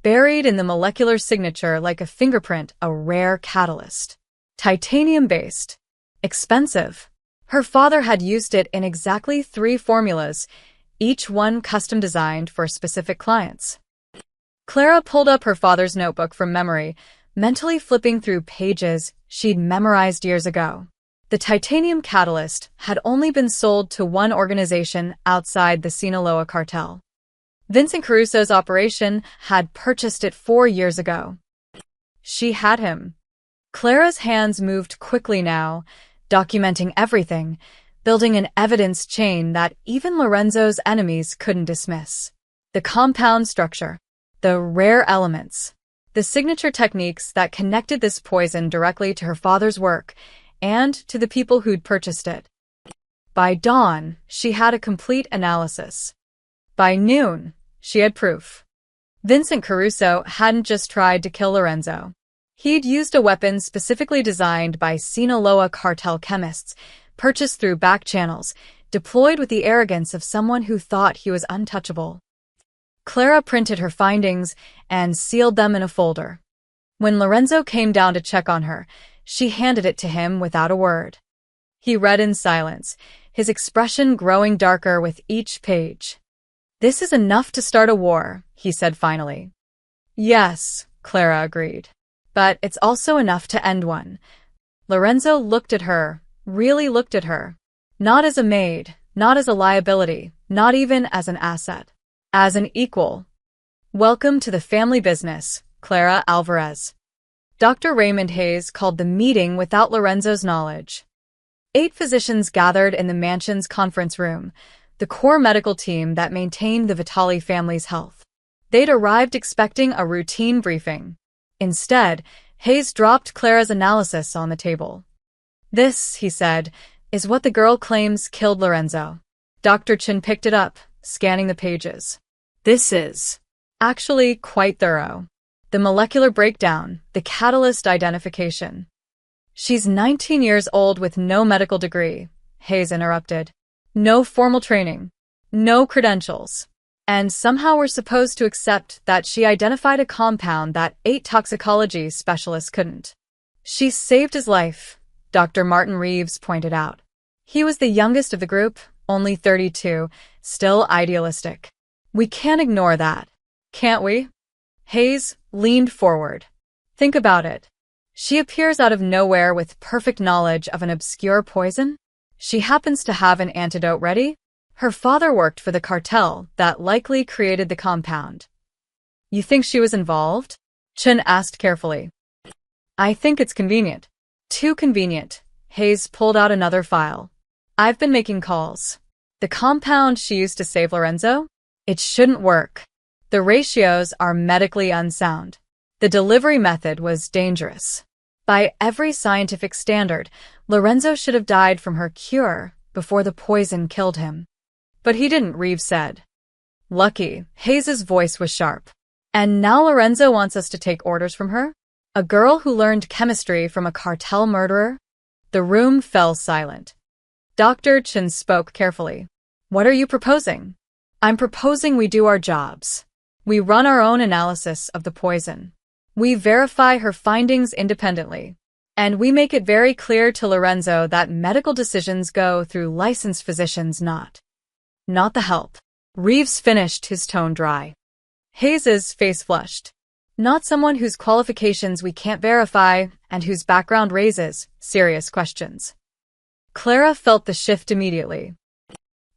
buried in the molecular signature like a fingerprint, a rare catalyst. Titanium-based. Expensive. Her father had used it in exactly 3 formulas, each one custom-designed for specific clients. Clara pulled up her father's notebook from memory, mentally flipping through pages she'd memorized years ago. The titanium catalyst had only been sold to one organization outside the Sinaloa cartel. Vincent Caruso's operation had purchased it 4 years ago. She had him. Clara's hands moved quickly now, documenting everything, building an evidence chain that even Lorenzo's enemies couldn't dismiss. The compound structure, the rare elements, the signature techniques that connected this poison directly to her father's work and to the people who'd purchased it. By dawn, she had a complete analysis. By noon, she had proof. Vincent Caruso hadn't just tried to kill Lorenzo. He'd used a weapon specifically designed by Sinaloa cartel chemists, purchased through back channels, deployed with the arrogance of someone who thought he was untouchable. Clara printed her findings and sealed them in a folder. When Lorenzo came down to check on her, she handed it to him without a word. He read in silence, his expression growing darker with each page. This is enough to start a war, he said finally. Yes, Clara agreed. But it's also enough to end one. Lorenzo looked at her, really looked at her. Not as a maid, not as a liability, not even as an asset. As an equal. Welcome to the family business, Clara Alvarez. Dr. Raymond Hayes called the meeting without Lorenzo's knowledge. 8 physicians gathered in the mansion's conference room, the core medical team that maintained the Vitali family's health. They'd arrived expecting a routine briefing. Instead, Hayes dropped Clara's analysis on the table. This, he said, is what the girl claims killed Lorenzo. Dr. Chin picked it up, scanning the pages. This is actually quite thorough. The molecular breakdown, the catalyst identification. She's 19 years old with no medical degree, Hayes interrupted. No formal training. No credentials. And somehow we're supposed to accept that she identified a compound that 8 toxicology specialists couldn't. She saved his life, Dr. Martin Reeves pointed out. He was the youngest of the group, only 32, still idealistic. We can't ignore that, can't we? Hayes leaned forward. Think about it. She appears out of nowhere with perfect knowledge of an obscure poison. She happens to have an antidote ready. Her father worked for the cartel that likely created the compound. You think she was involved? Chen asked carefully. I think it's convenient. Too convenient. Hayes pulled out another file. I've been making calls. The compound she used to save Lorenzo? It shouldn't work. The ratios are medically unsound. The delivery method was dangerous. By every scientific standard, Lorenzo should have died from her cure before the poison killed him. But he didn't, Reeves said. Lucky. Hayes's voice was sharp. And now Lorenzo wants us to take orders from her? A girl who learned chemistry from a cartel murderer? The room fell silent. Dr. Chen spoke carefully. What are you proposing? I'm proposing we do our jobs. We run our own analysis of the poison. We verify her findings independently. And we make it very clear to Lorenzo that medical decisions go through licensed physicians, not the help. Reeves finished, his tone dry. Hayes's face flushed. Not someone whose qualifications we can't verify and whose background raises serious questions. Clara felt the shift immediately.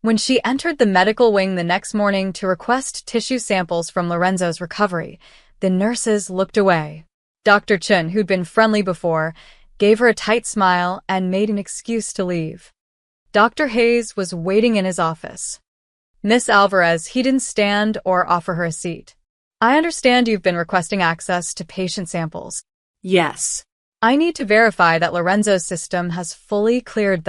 When she entered the medical wing the next morning to request tissue samples from Lorenzo's recovery, the nurses looked away. Dr. Chen, who'd been friendly before, gave her a tight smile and made an excuse to leave. Dr. Hayes was waiting in his office. Miss Alvarez, he didn't stand or offer her a seat. I understand you've been requesting access to patient samples. Yes. I need to verify that Lorenzo's system has fully cleared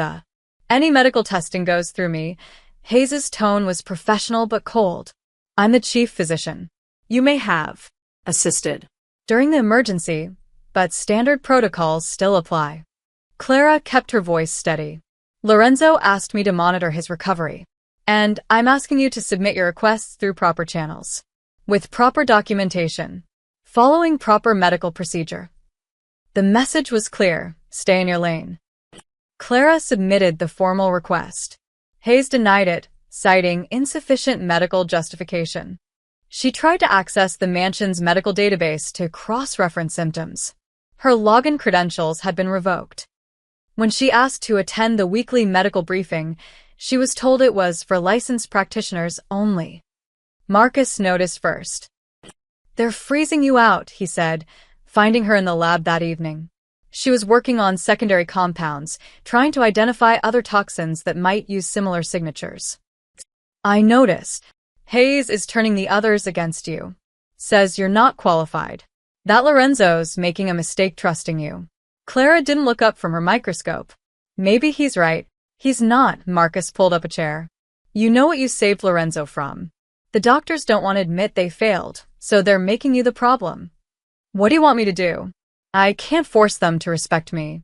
any medical testing goes through me. Hayes's tone was professional but cold. I'm the chief physician. You may have assisted during the emergency, but standard protocols still apply. Clara kept her voice steady. Lorenzo asked me to monitor his recovery, and I'm asking you to submit your requests through proper channels, with proper documentation, following proper medical procedure. The message was clear: stay in your lane. Clara submitted the formal request. Hayes denied it, citing insufficient medical justification. She tried to access the mansion's medical database to cross-reference symptoms. Her login credentials had been revoked. When she asked to attend the weekly medical briefing, she was told it was for licensed practitioners only. Marcus noticed first. They're freezing you out, he said, finding her in the lab that evening. She was working on secondary compounds, trying to identify other toxins that might use similar signatures. I noticed. Hayes is turning the others against you. Says you're not qualified. That Lorenzo's making a mistake trusting you. Clara didn't look up from her microscope. Maybe he's right. He's not. Marcus pulled up a chair. You know what you saved Lorenzo from. The doctors don't want to admit they failed, so they're making you the problem. What do you want me to do? I can't force them to respect me.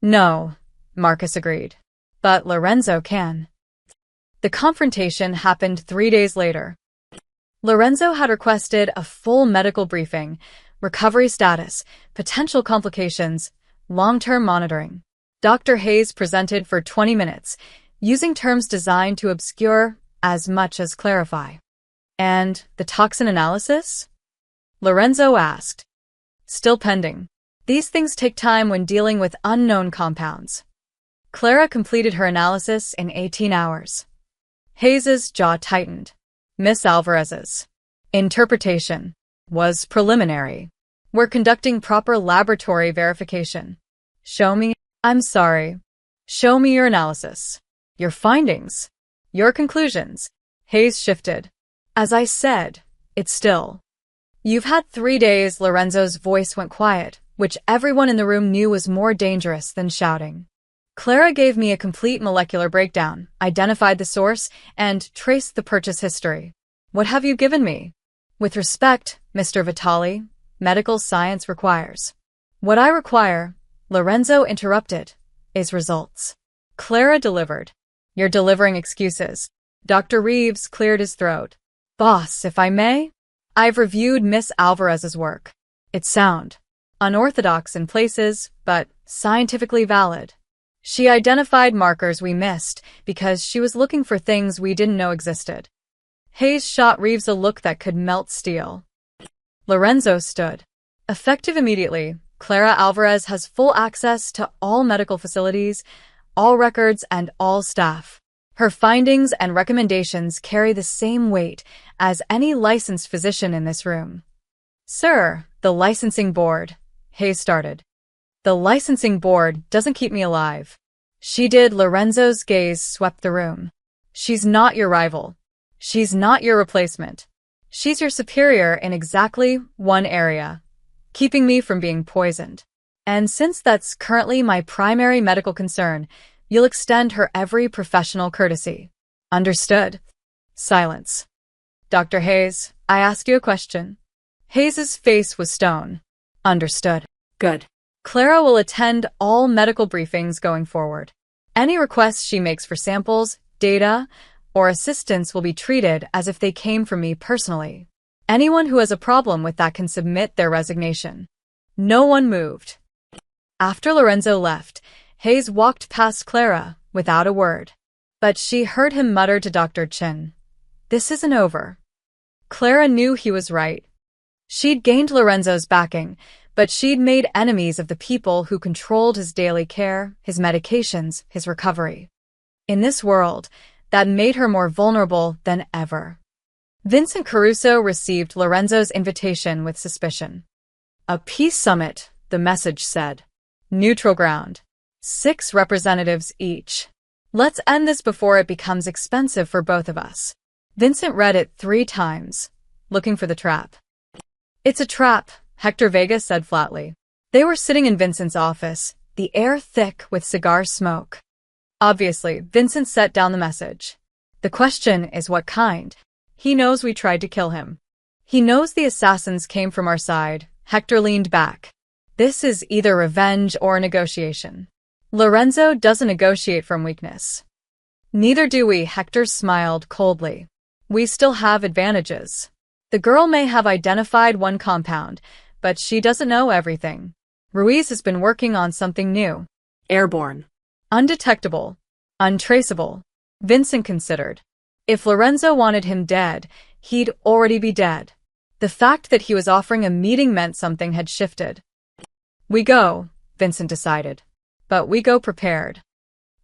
No, Marcus agreed. But Lorenzo can. The confrontation happened 3 days later. Lorenzo had requested a full medical briefing, recovery status, potential complications, long-term monitoring. Dr. Hayes presented for 20 minutes, using terms designed to obscure as much as clarify. And the toxin analysis? Lorenzo asked. Still pending. These things take time when dealing with unknown compounds. Clara completed her analysis in 18 hours. Hayes's jaw tightened. Miss Alvarez's interpretation was preliminary. We're conducting proper laboratory verification. Show me. I'm sorry. Show me your analysis. Your findings. Your conclusions. Hayes shifted. As I said, it's still. You've had 3 days. Lorenzo's voice went quiet, which everyone in the room knew was more dangerous than shouting. Clara gave me a complete molecular breakdown, identified the source, and traced the purchase history. What have you given me? With respect, Mr. Vitali, medical science requires. What I require, Lorenzo interrupted, is results. Clara delivered. You're delivering excuses. Dr. Reeves cleared his throat. Boss, if I may? I've reviewed Miss Alvarez's work. It's sound. Unorthodox in places, but scientifically valid. She identified markers we missed because she was looking for things we didn't know existed. Hayes shot Reeves a look that could melt steel. Lorenzo stood. Effective immediately, Clara Alvarez has full access to all medical facilities, all records, and all staff. Her findings and recommendations carry the same weight as any licensed physician in this room. Sir, the licensing board, Hayes started. The licensing board doesn't keep me alive. She did. Lorenzo's gaze swept the room. She's not your rival. She's not your replacement. She's your superior in exactly one area, keeping me from being poisoned. And since that's currently my primary medical concern, you'll extend her every professional courtesy. Understood? Silence. Dr. Hayes, I asked you a question. Hayes's face was stone. Understood. Good. Clara will attend all medical briefings going forward. Any requests she makes for samples, data, or assistance will be treated as if they came from me personally. Anyone who has a problem with that can submit their resignation. No one moved. After Lorenzo left, Hayes walked past Clara without a word. But she heard him mutter to Dr. Chin, "This isn't over." Clara knew he was right. She'd gained Lorenzo's backing, but she'd made enemies of the people who controlled his daily care, his medications, his recovery. In this world, that made her more vulnerable than ever. Vincent Caruso received Lorenzo's invitation with suspicion. A peace summit, the message said. Neutral ground. 6 representatives each. Let's end this before it becomes expensive for both of us. Vincent read it 3 times, looking for the trap. It's a trap, Hector Vega said flatly. They were sitting in Vincent's office, the air thick with cigar smoke. Obviously, Vincent set down the message. The question is what kind? He knows we tried to kill him. He knows the assassins came from our side. Hector leaned back. This is either revenge or negotiation. Lorenzo doesn't negotiate from weakness. Neither do we, Hector smiled coldly. We still have advantages. The girl may have identified one compound, but she doesn't know everything. Ruiz has been working on something new. Airborne. Undetectable. Untraceable. Vincent considered. If Lorenzo wanted him dead, he'd already be dead. The fact that he was offering a meeting meant something had shifted. We go, Vincent decided. But we go prepared.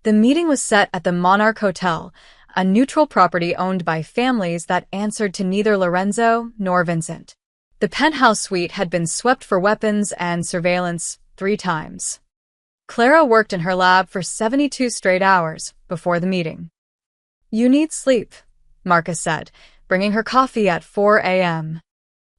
The meeting was set at the Monarch Hotel, a neutral property owned by families that answered to neither Lorenzo nor Vincent. The penthouse suite had been swept for weapons and surveillance 3 times. Clara worked in her lab for 72 straight hours before the meeting. You need sleep, Marcus said, bringing her coffee at 4 a.m.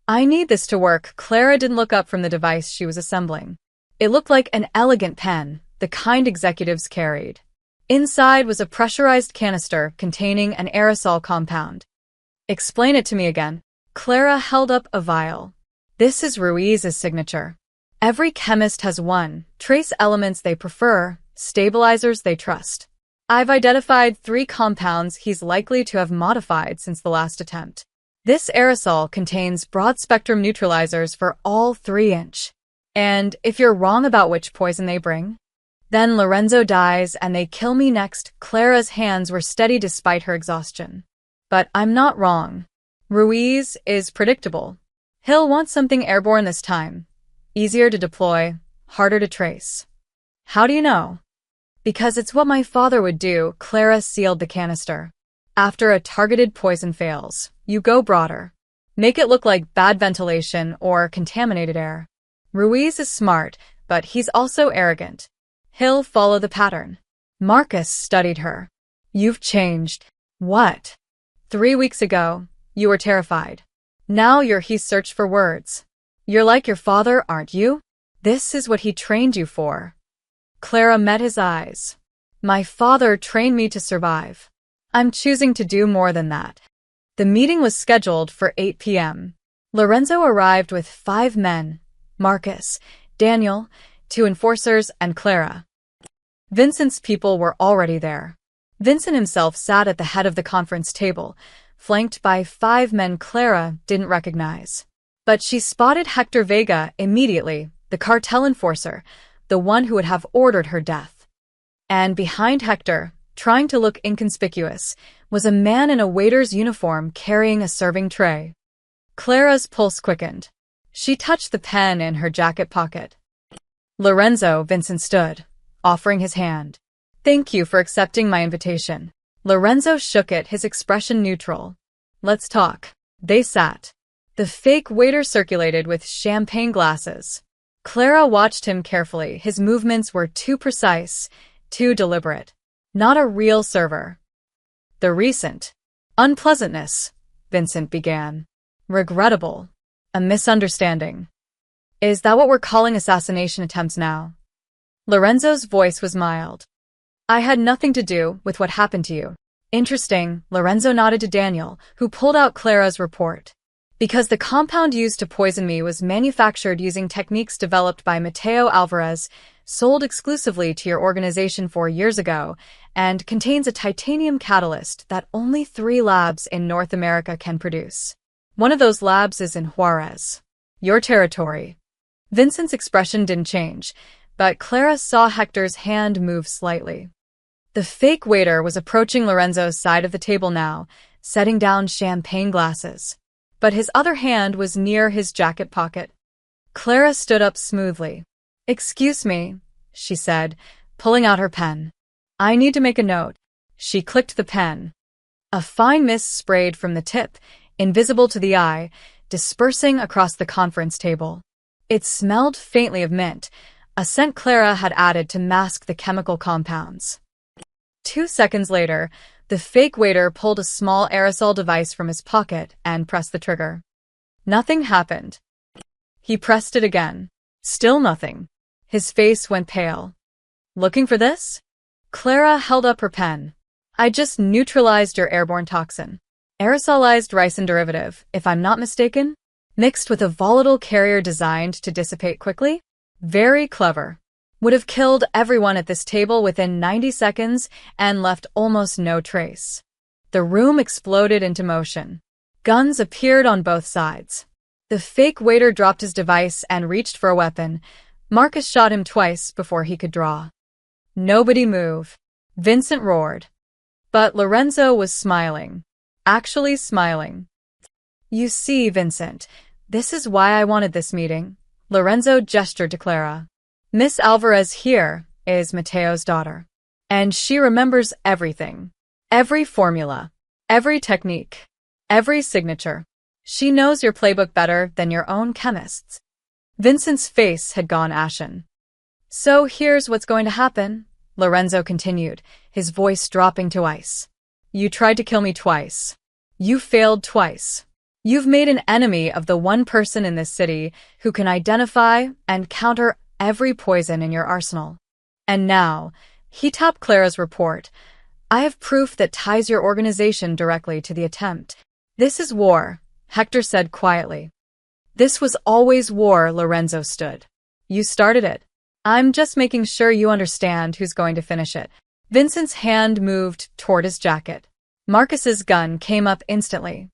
I need this to work. Clara didn't look up from the device she was assembling. It looked like an elegant pen, the kind executives carried. Inside was a pressurized canister containing an aerosol compound. Explain it to me again. Clara held up a vial. This is Ruiz's signature. Every chemist has one, trace elements they prefer, stabilizers they trust. I've identified 3 compounds he's likely to have modified since the last attempt. This aerosol contains broad-spectrum neutralizers for all 3-inch. And if you're wrong about which poison they bring, then Lorenzo dies and they kill me next. Clara's hands were steady despite her exhaustion. But I'm not wrong. Ruiz is predictable. He'll want something airborne this time. Easier to deploy, harder to trace. How do you know? Because it's what my father would do. Clara sealed the canister. After a targeted poison fails, you go broader. Make it look like bad ventilation or contaminated air. Ruiz is smart, but he's also arrogant. He'll follow the pattern. Marcus studied her. You've changed. What? 3 weeks ago, you were terrified. Now he searched for words. You're like your father, aren't you? This is what he trained you for. Clara met his eyes. My father trained me to survive. I'm choosing to do more than that. The meeting was scheduled for 8 p.m. Lorenzo arrived with 5 men. Marcus, Daniel, 2 enforcers, and Clara. Vincent's people were already there. Vincent himself sat at the head of the conference table, flanked by 5 men Clara didn't recognize. But she spotted Hector Vega immediately, the cartel enforcer, the one who would have ordered her death. And behind Hector, trying to look inconspicuous, was a man in a waiter's uniform carrying a serving tray. Clara's pulse quickened. She touched the pen in her jacket pocket. Lorenzo, Vincent stood, offering his hand. Thank you for accepting my invitation. Lorenzo shook it, his expression neutral. Let's talk. They sat. The fake waiter circulated with champagne glasses. Clara watched him carefully. His movements were too precise, too deliberate. Not a real server. The recent unpleasantness, Vincent began. Regrettable. A misunderstanding. Is that what we're calling assassination attempts now? Lorenzo's voice was mild. I had nothing to do with what happened to you. Interesting, Lorenzo nodded to Daniel, who pulled out Clara's report. Because the compound used to poison me was manufactured using techniques developed by Mateo Alvarez, sold exclusively to your organization 4 years ago, and contains a titanium catalyst that only 3 labs in North America can produce. One of those labs is in Juarez. Your territory. Vincent's expression didn't change, but Clara saw Hector's hand move slightly. The fake waiter was approaching Lorenzo's side of the table now, setting down champagne glasses. But his other hand was near his jacket pocket. Clara stood up smoothly. Excuse me, she said, pulling out her pen. I need to make a note. She clicked the pen. A fine mist sprayed from the tip, invisible to the eye, dispersing across the conference table. It smelled faintly of mint, a scent Clara had added to mask the chemical compounds. 2 seconds later, the fake waiter pulled a small aerosol device from his pocket and pressed the trigger. Nothing happened. He pressed it again. Still nothing. His face went pale. Looking for this? Clara held up her pen. I just neutralized your airborne toxin. Aerosolized ricin derivative, if I'm not mistaken? Mixed with a volatile carrier designed to dissipate quickly? Very clever. Would have killed everyone at this table within 90 seconds and left almost no trace. The room exploded into motion. Guns appeared on both sides. The fake waiter dropped his device and reached for a weapon. Marcus shot him twice before he could draw. Nobody move. Vincent roared. But Lorenzo was smiling. Actually smiling. You see, Vincent, this is why I wanted this meeting. Lorenzo gestured to Clara. Miss Alvarez here is Mateo's daughter. And she remembers everything. Every formula. Every technique. Every signature. She knows your playbook better than your own chemists. Vincent's face had gone ashen. So here's what's going to happen, Lorenzo continued, his voice dropping to ice. You tried to kill me twice. You failed twice. You've made an enemy of the one person in this city who can identify and counter every poison in your arsenal. And now, he tapped Clara's report. I have proof that ties your organization directly to the attempt. This is war, Hector said quietly. This was always war, Lorenzo stood. You started it. I'm just making sure you understand who's going to finish it. Vincent's hand moved toward his jacket. Marcus's gun came up instantly.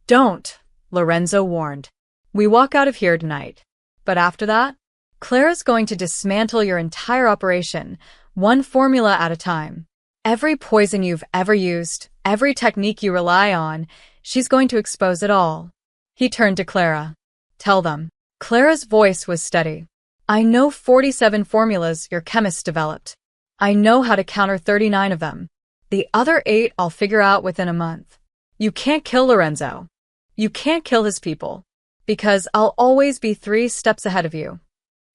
Don't, Lorenzo warned. We walk out of here tonight. But after that, Clara's going to dismantle your entire operation, one formula at a time. Every poison you've ever used, every technique you rely on, she's going to expose it all. He turned to Clara. Tell them. Clara's voice was steady. I know 47 formulas your chemists developed. I know how to counter 39 of them. The other 8 I'll figure out within a month. You can't kill Lorenzo. You can't kill his people. Because I'll always be 3 steps ahead of you.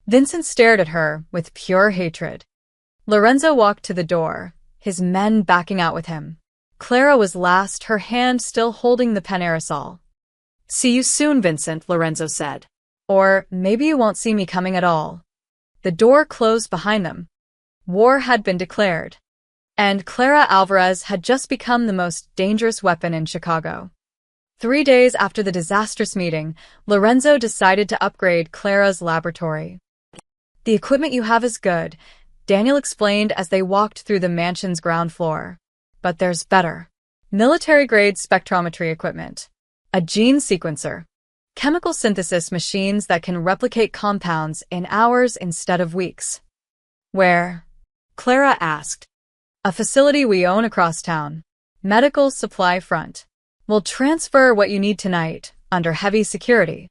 Vincent stared at her with pure hatred. Lorenzo walked to the door, his men backing out with him. Clara was last, her hand still holding the pen aerosol. See you soon, Vincent, Lorenzo said. Or maybe you won't see me coming at all. The door closed behind them. War had been declared. And Clara Alvarez had just become the most dangerous weapon in Chicago. 3 days after the disastrous meeting, Lorenzo decided to upgrade Clara's laboratory. The equipment you have is good, Daniel explained as they walked through the mansion's ground floor. But there's better. Military-grade spectrometry equipment. A gene sequencer. Chemical synthesis machines that can replicate compounds in hours instead of weeks. Where? Clara asked. A facility we own across town. Medical supply front. We'll transfer what you need tonight, under heavy security.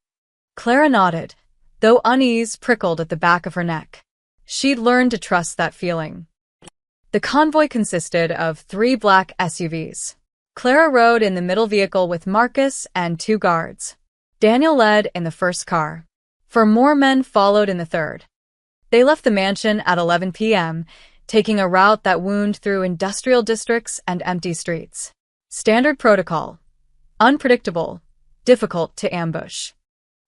Clara nodded, though unease prickled at the back of her neck. She'd learned to trust that feeling. The convoy consisted of 3 black SUVs. Clara rode in the middle vehicle with Marcus and 2 guards. Daniel led in the first car. For more men followed in the third. They left the mansion at 11 p.m., taking a route that wound through industrial districts and empty streets. Standard protocol. Unpredictable. Difficult to ambush.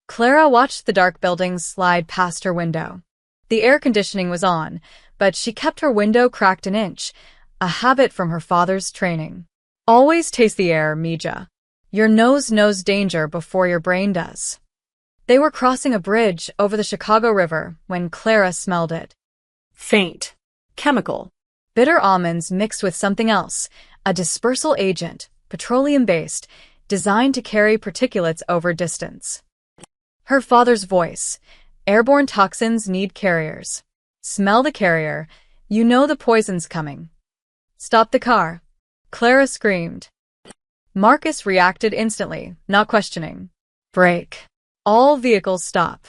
Clara watched the dark buildings slide past her window. The air conditioning was on, but she kept her window cracked an inch, a habit from her father's training. Always taste the air, Mija. Your nose knows danger before your brain does. They were crossing a bridge over the Chicago River when Clara smelled it. Faint. Chemical. Bitter almonds mixed with something else, a dispersal agent, petroleum-based, designed to carry particulates over distance. Her father's voice. Airborne toxins need carriers. Smell the carrier. You know the poison's coming. Stop the car. Clara screamed. Marcus reacted instantly, not questioning. Brake. All vehicles stop.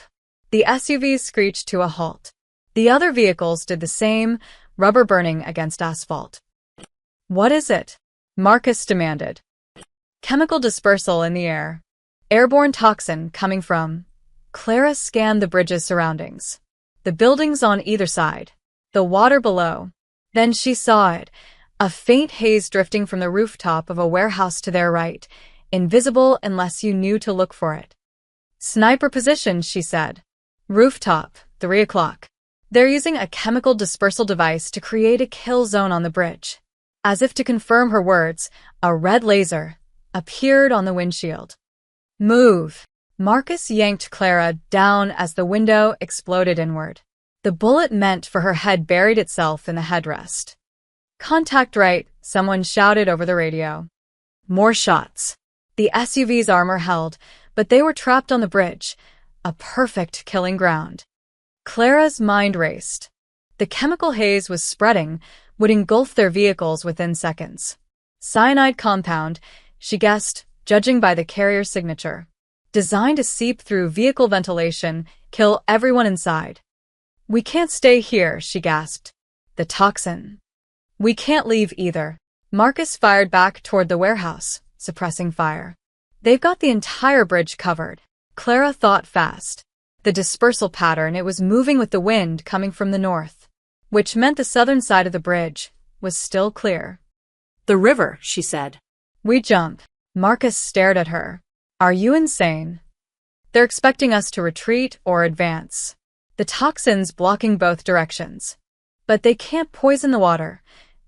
The SUVs screeched to a halt. The other vehicles did the same, rubber burning against asphalt. What is it? Marcus demanded. Chemical dispersal in the air. Airborne toxin coming from. Clara scanned the bridge's surroundings. The buildings on either side. The water below. Then she saw it. A faint haze drifting from the rooftop of a warehouse to their right, invisible unless you knew to look for it. Sniper position, she said. Rooftop, 3 o'clock. They're using a chemical dispersal device to create a kill zone on the bridge. As if to confirm her words, a red laser appeared on the windshield. Move. Marcus yanked Clara down as the window exploded inward. The bullet meant for her head buried itself in the headrest. Contact right, someone shouted over the radio. More shots. The SUV's armor held, but they were trapped on the bridge, a perfect killing ground. Clara's mind raced. The chemical haze was spreading, would engulf their vehicles within seconds. Cyanide compound, she guessed, judging by the carrier's signature. Designed to seep through vehicle ventilation, kill everyone inside. We can't stay here, she gasped. The toxin. We can't leave either. Marcus fired back toward the warehouse, suppressing fire. They've got the entire bridge covered. Clara thought fast. The dispersal pattern, it was moving with the wind coming from the north, which meant the southern side of the bridge was still clear. The river, she said. We jump. Marcus stared at her. Are you insane? They're expecting us to retreat or advance. The toxin's blocking both directions. But they can't poison the water.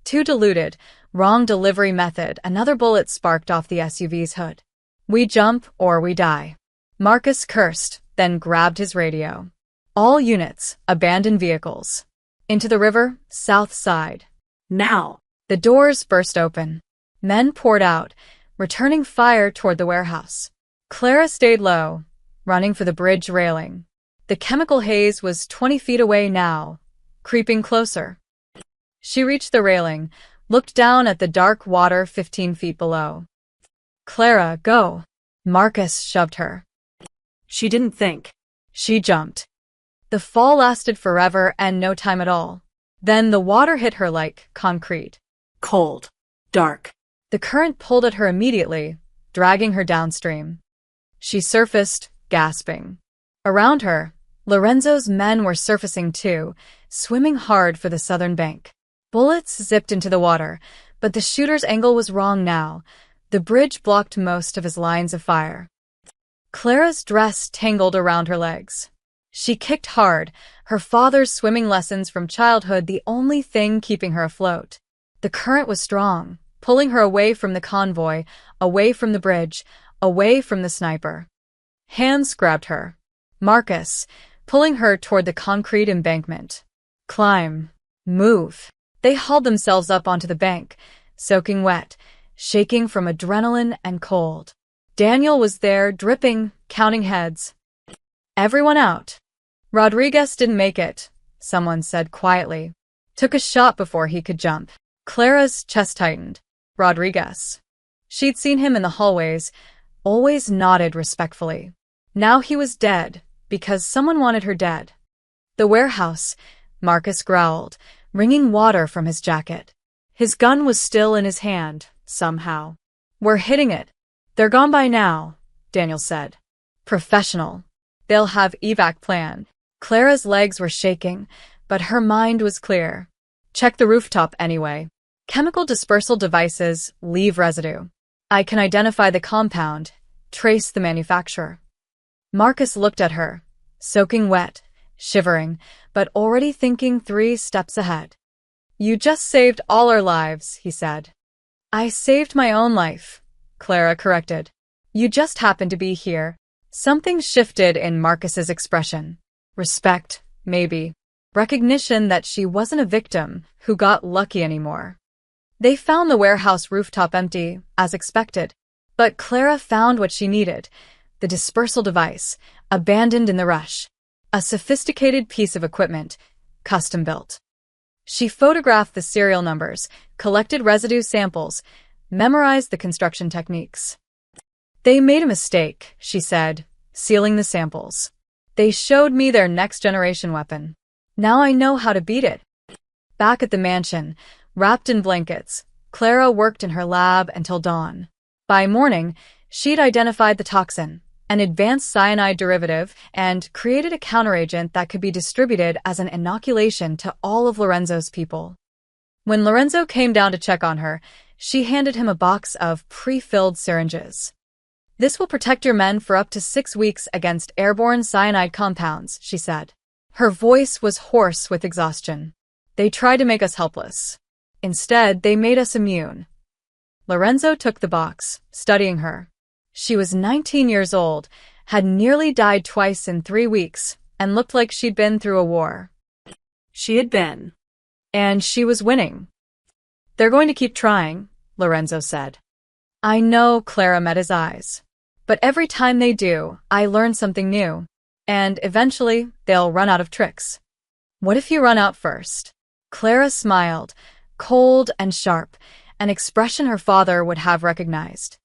Too diluted. Wrong delivery method. Another bullet sparked off the SUV's hood. We jump or we die. Marcus cursed, then grabbed his radio. All units, abandon vehicles. Into the river, south side. Now. The doors burst open. Men poured out, returning fire toward the warehouse. Clara stayed low, running for the bridge railing. The chemical haze was 20 feet away now, creeping closer. She reached the railing, looked down at the dark water 15 feet below. Clara, go. Marcus shoved her. She didn't think. She jumped. The fall lasted forever and no time at all. Then the water hit her like concrete. Cold. Dark. The current pulled at her immediately, dragging her downstream. She surfaced, gasping. Around her, Lorenzo's men were surfacing too, swimming hard for the southern bank. Bullets zipped into the water, but the shooter's angle was wrong now. The bridge blocked most of his lines of fire. Clara's dress tangled around her legs. She kicked hard, her father's swimming lessons from childhood the only thing keeping her afloat. The current was strong, pulling her away from the convoy, away from the bridge, away from the sniper. Hands grabbed her. Marcus, pulling her toward the concrete embankment. Climb. Move. They hauled themselves up onto the bank, soaking wet, shaking from adrenaline and cold. Daniel was there, dripping, counting heads. Everyone out. Rodriguez didn't make it, someone said quietly. Took a shot before he could jump. Clara's chest tightened. Rodriguez. She'd seen him in the hallways, always nodded respectfully. Now he was dead, because someone wanted her dead. The warehouse, Marcus growled, wringing water from his jacket. His gun was still in his hand, somehow. We're hitting it. They're gone by now, Daniel said. Professional. They'll have evac plan. Clara's legs were shaking, but her mind was clear. Check the rooftop anyway. Chemical dispersal devices leave residue. I can identify the compound, trace the manufacturer. Marcus looked at her, soaking wet, shivering, but already thinking 3 steps ahead. You just saved all our lives, he said. I saved my own life, Clara corrected. You just happened to be here. Something shifted in Marcus's expression. Respect, maybe. Recognition that she wasn't a victim who got lucky anymore. They found the warehouse rooftop empty, as expected. But Clara found what she needed, the dispersal device, abandoned in the rush. A sophisticated piece of equipment, custom-built. She photographed the serial numbers, collected residue samples, memorized the construction techniques. They made a mistake, she said, sealing the samples. They showed me their next-generation weapon. Now I know how to beat it. Back at the mansion, wrapped in blankets, Clara worked in her lab until dawn. By morning, she'd identified the toxin, an advanced cyanide derivative, and created a counteragent that could be distributed as an inoculation to all of Lorenzo's people. When Lorenzo came down to check on her, she handed him a box of pre-filled syringes. This will protect your men for up to 6 weeks against airborne cyanide compounds, she said. Her voice was hoarse with exhaustion. They tried to make us helpless. Instead, they made us immune. Lorenzo took the box, studying her. She was 19 years old, had nearly died twice in 3 weeks, and looked like she'd been through a war. She had been. And she was winning. They're going to keep trying, Lorenzo said. I know, Clara met his eyes. But every time they do, I learn something new. And eventually, they'll run out of tricks. What if you run out first? Clara smiled, cold and sharp, an expression her father would have recognized.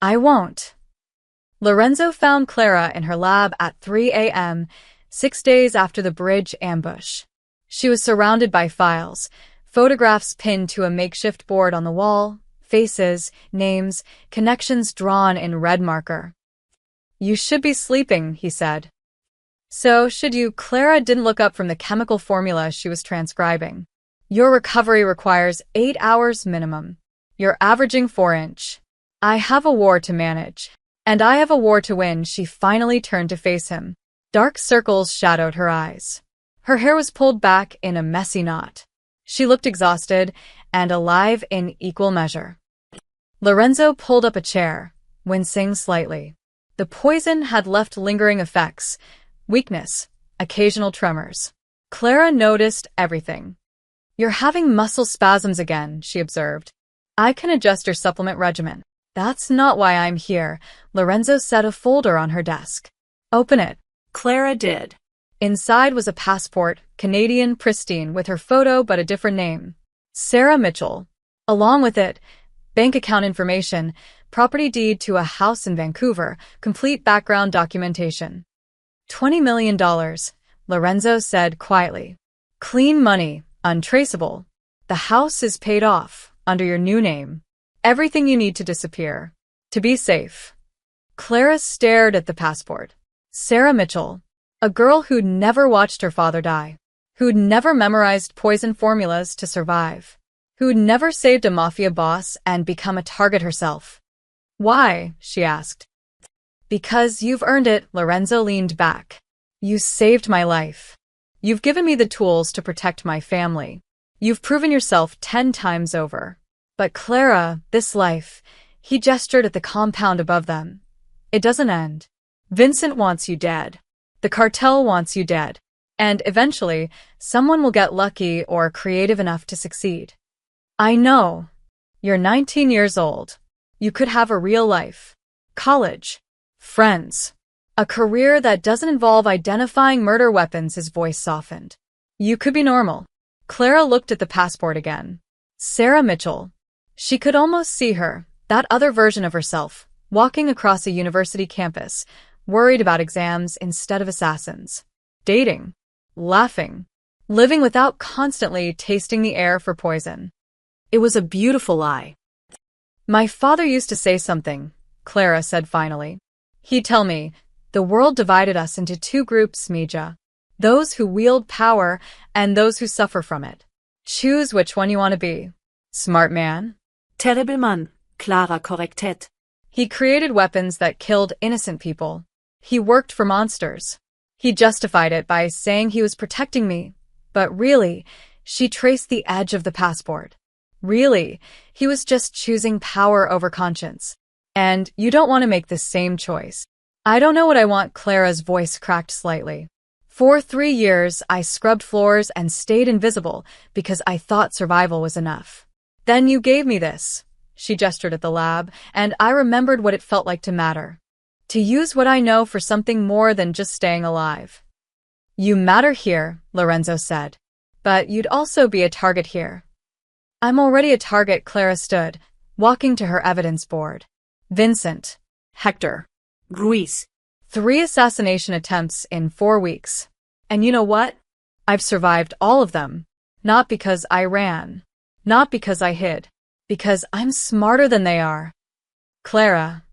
I won't. Lorenzo found Clara in her lab at 3 a.m., 6 days after the bridge ambush. She was surrounded by files, photographs pinned to a makeshift board on the wall, faces, names, connections drawn in red marker. You should be sleeping, he said. So should you. Clara didn't look up from the chemical formula she was transcribing. Your recovery requires 8 hours minimum. You're averaging 4-inch. I have a war to manage. And I have a war to win. She finally turned to face him. Dark circles shadowed her eyes. Her hair was pulled back in a messy knot. She looked exhausted and alive in equal measure. Lorenzo pulled up a chair, wincing slightly. The poison had left lingering effects, weakness, occasional tremors. Clara noticed everything. You're having muscle spasms again, she observed. I can adjust your supplement regimen. That's not why I'm here. Lorenzo set a folder on her desk. Open it. Clara did. Inside was a passport, Canadian pristine, with her photo but a different name. Sarah Mitchell. Along with it, bank account information, property deed to a house in Vancouver, complete background documentation. $20 million, Lorenzo said quietly. Clean money, untraceable. The house is paid off, under your new name. Everything you need to disappear. To be safe. Clara stared at the passport. Sarah Mitchell. A girl who'd never watched her father die. Who'd never memorized poison formulas to survive. Who'd never saved a Mafia boss and become a target herself. Why? She asked. Because you've earned it, Lorenzo leaned back. You saved my life. You've given me the tools to protect my family. You've proven yourself 10 times over. But Clara, this life, he gestured at the compound above them. It doesn't end. Vincent wants you dead. The cartel wants you dead. And eventually, someone will get lucky or creative enough to succeed. I know. You're 19 years old. You could have a real life. College. Friends. A career that doesn't involve identifying murder weapons. His voice softened. You could be normal. Clara looked at the passport again. Sarah Mitchell. She could almost see her, that other version of herself, walking across a university campus, worried about exams instead of assassins. Dating. Laughing. Living without constantly tasting the air for poison. It was a beautiful lie. My father used to say something, Clara said finally. He'd tell me, The world divided us into two groups, Mija. Those who wield power and those who suffer from it. Choose which one you want to be. Smart man? Terrible Mann, klarer Korrektheit. He created weapons that killed innocent people. He worked for monsters. He justified it by saying he was protecting me. But really, she traced the edge of the passport. Really, he was just choosing power over conscience. And you don't want to make the same choice. I don't know what I want. Clara's voice cracked slightly. For 3 years, I scrubbed floors and stayed invisible because I thought survival was enough. Then you gave me this. She gestured at the lab, and I remembered what it felt like to matter. To use what I know for something more than just staying alive. You matter here, Lorenzo said. But you'd also be a target here. I'm already a target. Clara stood, walking to her evidence board. Vincent. Hector. Ruiz. 3 assassination attempts in 4 weeks. And you know what? I've survived all of them. Not because I ran. Not because I hid. Because I'm smarter than they are. Clara.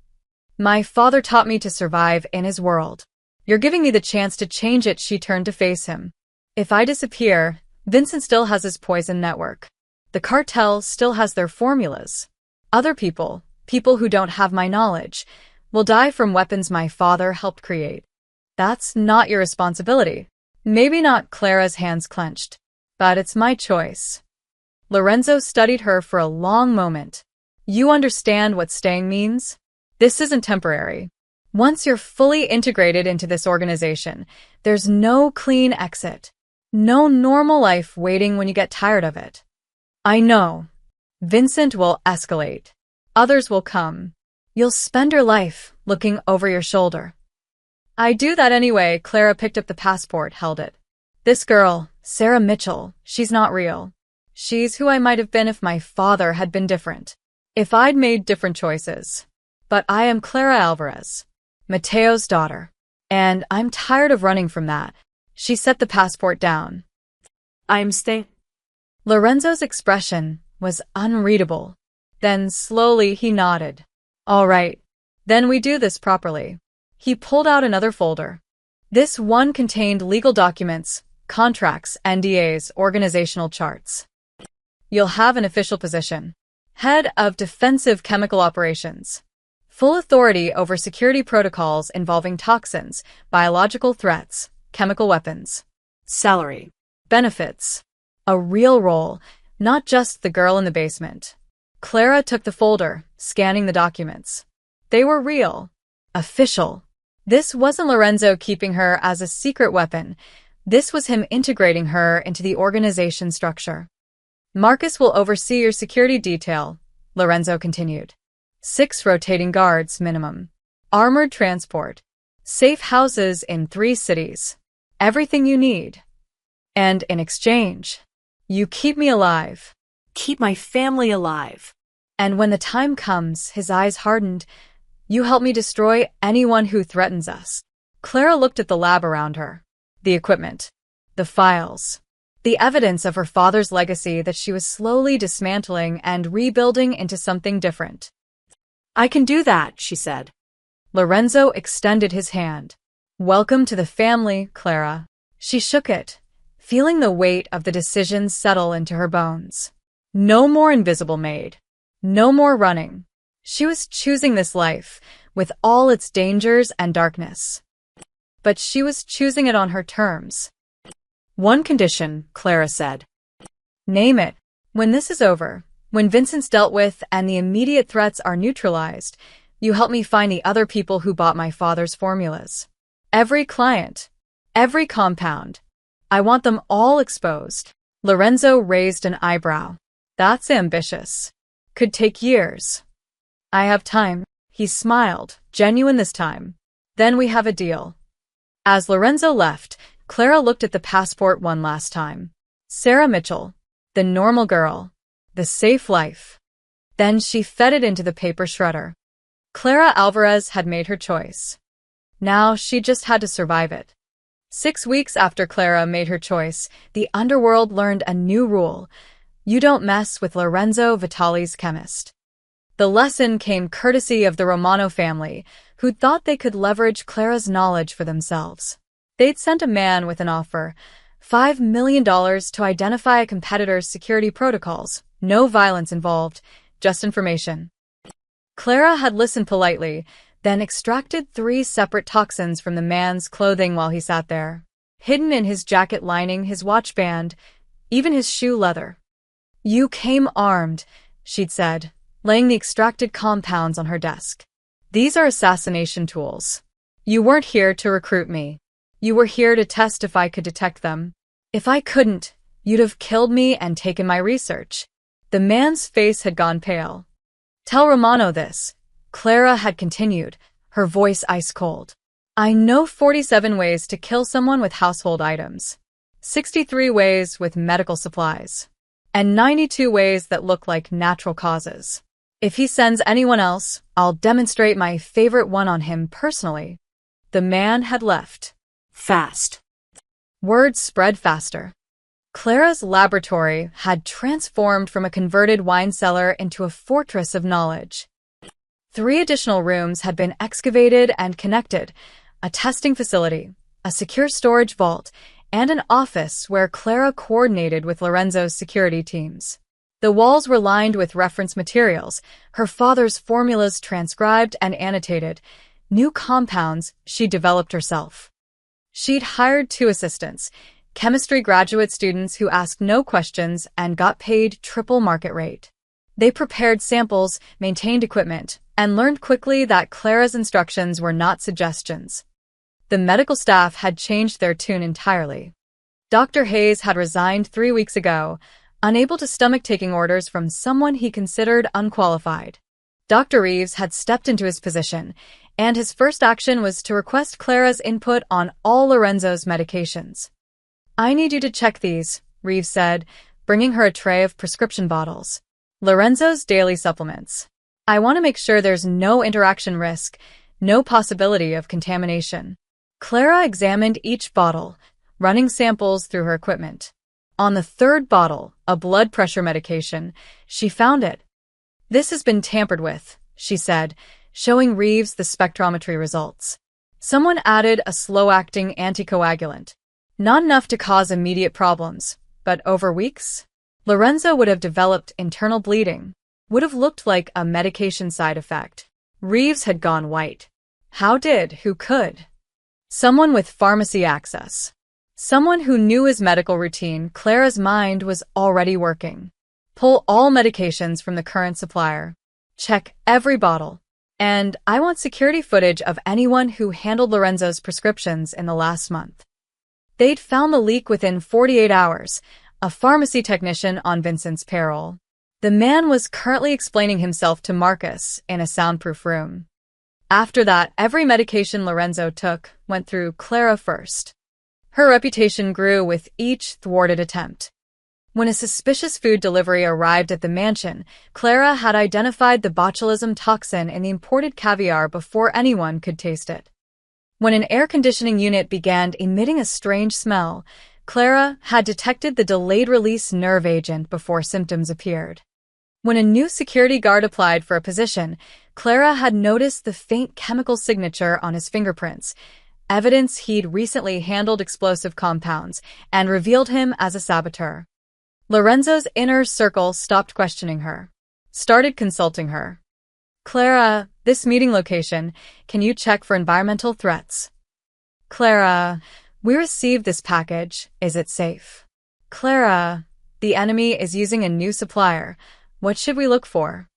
My father taught me to survive in his world. You're giving me the chance to change it. She turned to face him. If I disappear, Vincent still has his poison network. The cartel still has their formulas. Other people who don't have my knowledge, will die from weapons my father helped create. That's not your responsibility. Maybe not. Clara's hands clenched. But it's my choice. Lorenzo studied her for a long moment. You understand what staying means? This isn't temporary. Once you're fully integrated into this organization, there's no clean exit. No normal life waiting when you get tired of it. I know. Vincent will escalate. Others will come. You'll spend your life looking over your shoulder. I do that anyway. Clara picked up the passport, held it. This girl, Sarah Mitchell, she's not real. She's who I might have been if my father had been different. If I'd made different choices. But I am Clara Alvarez, Mateo's daughter. And I'm tired of running from that. She set the passport down. I'm staying. Lorenzo's expression was unreadable. Then slowly he nodded. All right. Then we do this properly. He pulled out another folder. This one contained legal documents, contracts, NDAs, organizational charts. You'll have an official position. Head of Defensive Chemical Operations. Full authority over security protocols involving toxins, biological threats, chemical weapons. Salary. Benefits. A real role, not just the girl in the basement. Clara took the folder, scanning the documents. They were real. Official. This wasn't Lorenzo keeping her as a secret weapon. This was him integrating her into the organization structure. Marcus will oversee your security detail, Lorenzo continued. 6 rotating guards minimum. Armored transport. Safe houses in 3 cities. Everything you need. And in exchange, you keep me alive. Keep my family alive. And when the time comes, his eyes hardened, you help me destroy anyone who threatens us. Clara looked at the lab around her. The equipment. The files. The evidence of her father's legacy that she was slowly dismantling and rebuilding into something different. I can do that, she said. Lorenzo extended his hand. Welcome to the family, Clara. She shook it, feeling the weight of the decision settle into her bones. No more invisible Maid. No more running. She was choosing this life, with all its dangers and darkness. But she was choosing it on her terms. One condition, Clara said. Name it. When this is over, when Vincent's dealt with and the immediate threats are neutralized, you help me find the other people who bought my father's formulas. Every client. Every compound. I want them all exposed. Lorenzo raised an eyebrow. That's ambitious. Could take years. I have time. He smiled, genuine this time. Then we have a deal. As Lorenzo left, Clara looked at the passport one last time. Sarah Mitchell. The normal girl. The safe life. Then she fed it into the paper shredder. Clara Alvarez had made her choice. Now she just had to survive it. 6 weeks after Clara made her choice, the underworld learned a new rule. You don't mess with Lorenzo Vitali's chemist. The lesson came courtesy of the Romano family, who thought they could leverage Clara's knowledge for themselves. They'd sent a man with an offer, $5 million to identify a competitor's security protocols. No violence involved, just information. Clara had listened politely, then extracted 3 separate toxins from the man's clothing while he sat there. Hidden in his jacket lining, his watch band, even his shoe leather. "You came armed," she'd said, laying the extracted compounds on her desk. "These are assassination tools. You weren't here to recruit me. You were here to test if I could detect them. If I couldn't, you'd have killed me and taken my research." The man's face had gone pale. "Tell Romano this," Clara had continued, her voice ice-cold. "I know 47 ways to kill someone with household items, 63 ways with medical supplies, and 92 ways that look like natural causes. If he sends anyone else, I'll demonstrate my favorite one on him personally." The man had left. Fast. Word spread faster. Clara's laboratory had transformed from a converted wine cellar into a fortress of knowledge. 3 additional rooms had been excavated and connected, a testing facility, a secure storage vault, and an office where Clara coordinated with Lorenzo's security teams. The walls were lined with reference materials, her father's formulas transcribed and annotated, new compounds she'd developed herself. She'd hired 2 assistants, chemistry graduate students who asked no questions and got paid triple market rate. They prepared samples, maintained equipment, and learned quickly that Clara's instructions were not suggestions. The medical staff had changed their tune entirely. Dr. Hayes had resigned 3 weeks ago, unable to stomach taking orders from someone he considered unqualified. Dr. Reeves had stepped into his position, and his first action was to request Clara's input on all Lorenzo's medications. "I need you to check these," Reeves said, bringing her a tray of prescription bottles. "Lorenzo's daily supplements. I want to make sure there's no interaction risk, no possibility of contamination." Clara examined each bottle, running samples through her equipment. On the 3rd bottle, a blood pressure medication, she found it. "This has been tampered with," she said, showing Reeves the spectrometry results. "Someone added a slow-acting anticoagulant. Not enough to cause immediate problems, but over weeks, Lorenzo would have developed internal bleeding, would have looked like a medication side effect." Reeves had gone white. Who could? Someone with pharmacy access. Someone who knew his medical routine. Clara's mind was already working. Pull all medications from the current supplier. Check every bottle. And I want security footage of anyone who handled Lorenzo's prescriptions in the last month. They'd found the leak within 48 hours, a pharmacy technician on Vincent's payroll. The man was currently explaining himself to Marcus in a soundproof room. After that, every medication Lorenzo took went through Clara first. Her reputation grew with each thwarted attempt. When a suspicious food delivery arrived at the mansion, Clara had identified the botulism toxin in the imported caviar before anyone could taste it. When an air conditioning unit began emitting a strange smell, Clara had detected the delayed-release nerve agent before symptoms appeared. When a new security guard applied for a position, Clara had noticed the faint chemical signature on his fingerprints, evidence he'd recently handled explosive compounds, and revealed him as a saboteur. Lorenzo's inner circle stopped questioning her, started consulting her. "Clara, this meeting location, can you check for environmental threats?" "Clara, we received this package, is it safe?" "Clara, the enemy is using a new supplier, what should we look for?"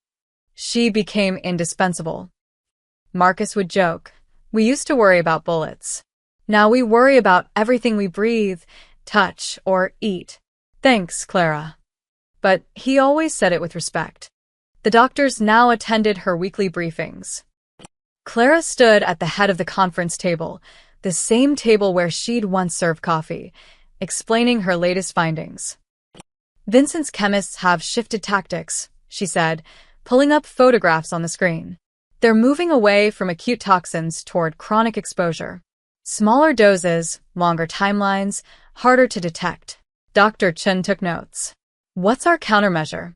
She became indispensable. Marcus would joke, "We used to worry about bullets. Now we worry about everything we breathe, touch, or eat." "Thanks, Clara." But he always said it with respect. The doctors now attended her weekly briefings. Clara stood at the head of the conference table, the same table where she'd once served coffee, explaining her latest findings. "Vincent's chemists have shifted tactics," she said, pulling up photographs on the screen. "They're moving away from acute toxins toward chronic exposure. Smaller doses, longer timelines, harder to detect." Dr. Chen took notes. "What's our countermeasure?"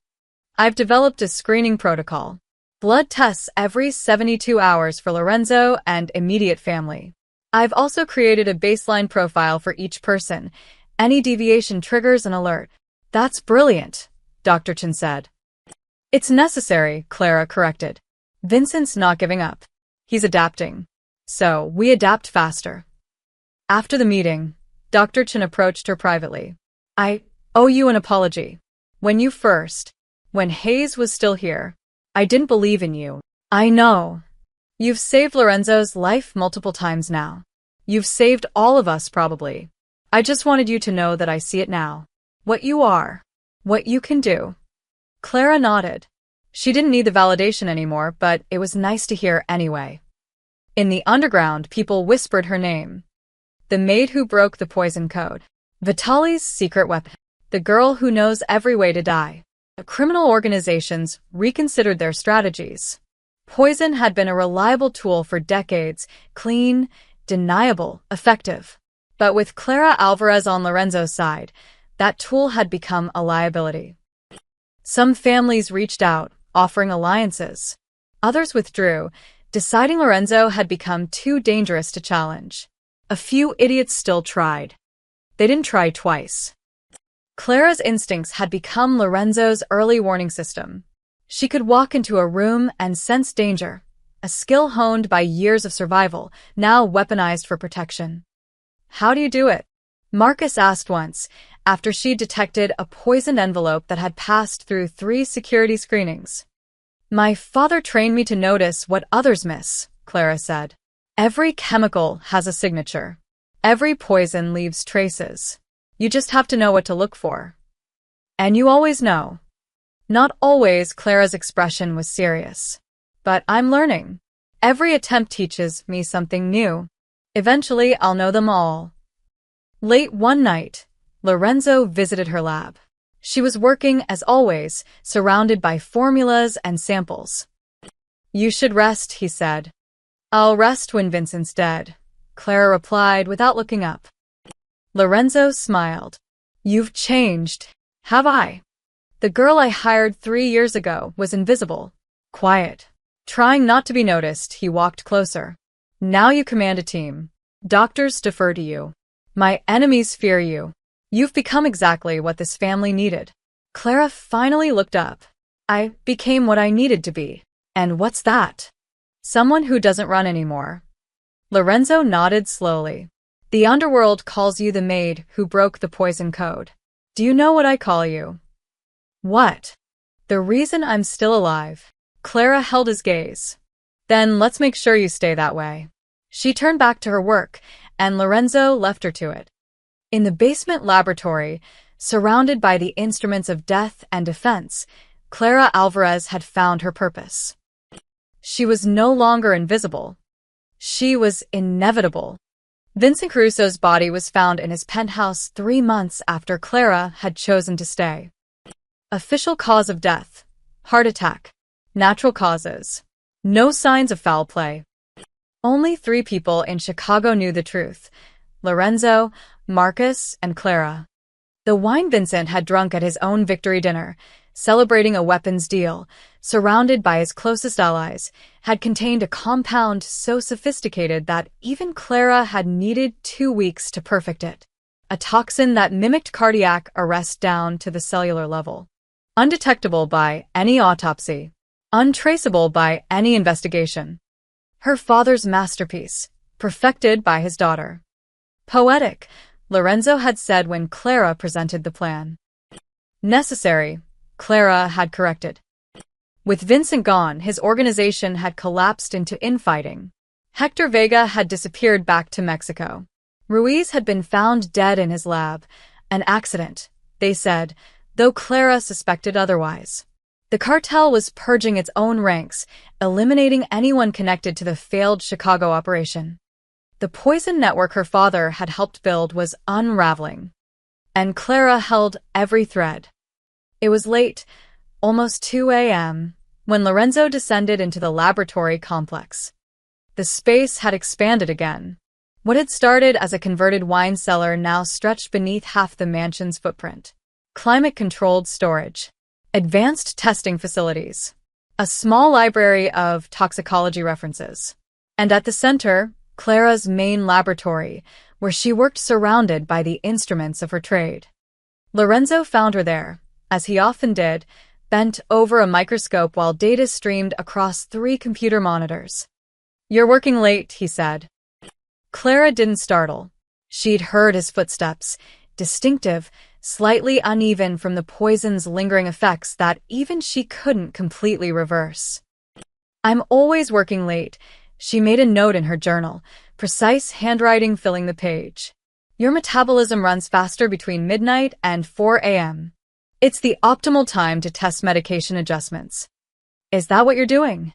"I've developed a screening protocol. Blood tests every 72 hours for Lorenzo and immediate family. I've also created a baseline profile for each person. Any deviation triggers an alert. That's brilliant, Dr. Chen said. It's necessary, Clara corrected. Vincent's not giving up. He's adapting. So, we adapt faster. After the meeting, Dr. Chen approached her privately. I owe you an apology. When Hayes was still here, I didn't believe in you. I know. You've saved Lorenzo's life multiple times now. You've saved all of us, probably. I just wanted you to know that I see it now. What you are. What you can do. Clara nodded. She didn't need the validation anymore, but it was nice to hear anyway. In the underground, people whispered her name. The maid who broke the poison code. Vitali's secret weapon. The girl who knows every way to die. The criminal organizations reconsidered their strategies. Poison had been a reliable tool for decades, clean, deniable, effective. But with Clara Alvarez on Lorenzo's side, that tool had become a liability. Some families reached out, offering alliances. Others withdrew, deciding Lorenzo had become too dangerous to challenge. A few idiots still tried. They didn't try twice. Clara's instincts had become Lorenzo's early warning system. She could walk into a room and sense danger, a skill honed by years of survival, now weaponized for protection. How do you do it? Marcus asked once, after she detected a poisoned envelope that had passed through 3 security screenings. My father trained me to notice what others miss, Clara said. Every chemical has a signature. Every poison leaves traces. You just have to know what to look for. And you always know. Not always. Clara's expression was serious. But I'm learning. Every attempt teaches me something new. Eventually, I'll know them all. Late one night, Lorenzo visited her lab. She was working, as always, surrounded by formulas and samples. You should rest, he said. I'll rest when Vincent's dead, Clara replied without looking up. Lorenzo smiled. You've changed, have I? The girl I hired 3 years ago was invisible, quiet. Trying not to be noticed, he walked closer. Now you command a team. Doctors defer to you. My enemies fear you. You've become exactly what this family needed. Clara finally looked up. I became what I needed to be. And what's that? Someone who doesn't run anymore. Lorenzo nodded slowly. The underworld calls you the maid who broke the poison code. Do you know what I call you? What? The reason I'm still alive. Clara held his gaze. Then let's make sure you stay that way. She turned back to her work, and Lorenzo left her to it. In the basement laboratory, surrounded by the instruments of death and defense, Clara Alvarez had found her purpose. She was no longer invisible. She was inevitable. Vincent Caruso's body was found in his penthouse 3 months after Clara had chosen to stay. Official cause of death: heart attack. Natural causes. No signs of foul play. Only 3 people in Chicago knew the truth: Lorenzo, Marcus, and Clara. The wine Vincent had drunk at his own victory dinner, celebrating a weapons deal, surrounded by his closest allies, had contained a compound so sophisticated that even Clara had needed 2 weeks to perfect it. A toxin that mimicked cardiac arrest down to the cellular level. Undetectable by any autopsy. Untraceable by any investigation. Her father's masterpiece, perfected by his daughter. Poetic, Lorenzo had said when Clara presented the plan. Necessary, Clara had corrected. With Vincent gone, his organization had collapsed into infighting. Hector Vega had disappeared back to Mexico. Ruiz had been found dead in his lab. An accident, they said, though Clara suspected otherwise. The cartel was purging its own ranks, eliminating anyone connected to the failed Chicago operation. The poison network her father had helped build was unraveling. And Clara held every thread. It was late, almost 2 a.m., when Lorenzo descended into the laboratory complex. The space had expanded again. What had started as a converted wine cellar now stretched beneath half the mansion's footprint. Climate-controlled storage. Advanced testing facilities. a small library of toxicology references. And at the center, Clara's main laboratory, where she worked surrounded by the instruments of her trade. Lorenzo found her there, as he often did, bent over a microscope while data streamed across 3 computer monitors. "You're working late," he said. Clara didn't startle. She'd heard his footsteps, distinctive, slightly uneven from the poison's lingering effects that even she couldn't completely reverse. "I'm always working late," she made a note in her journal, precise handwriting filling the page. "Your metabolism runs faster between midnight and 4 a.m. It's the optimal time to test medication adjustments. Is that what you're doing?"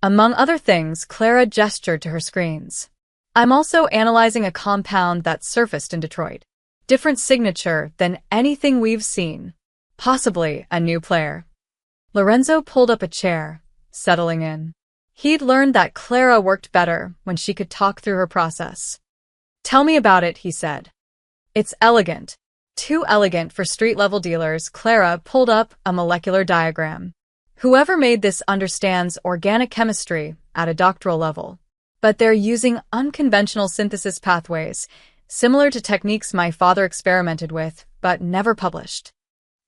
Among other things, Clara gestured to her screens. "I'm also analyzing a compound that surfaced in Detroit. Different signature than anything we've seen. Possibly a new player." Lorenzo pulled up a chair, settling in. He'd learned that Clara worked better when she could talk through her process. "Tell me about it," he said. "It's elegant. Too elegant for street-level dealers." Clara pulled up a molecular diagram. "Whoever made this understands organic chemistry at a doctoral level. But they're using unconventional synthesis pathways, similar to techniques my father experimented with, but never published.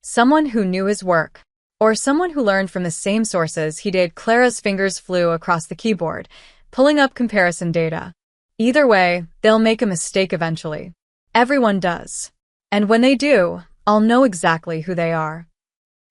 Someone who knew his work, or someone who learned from the same sources he did." Clara's fingers flew across the keyboard, pulling up comparison data. "Either way, they'll make a mistake eventually. Everyone does. And when they do, I'll know exactly who they are."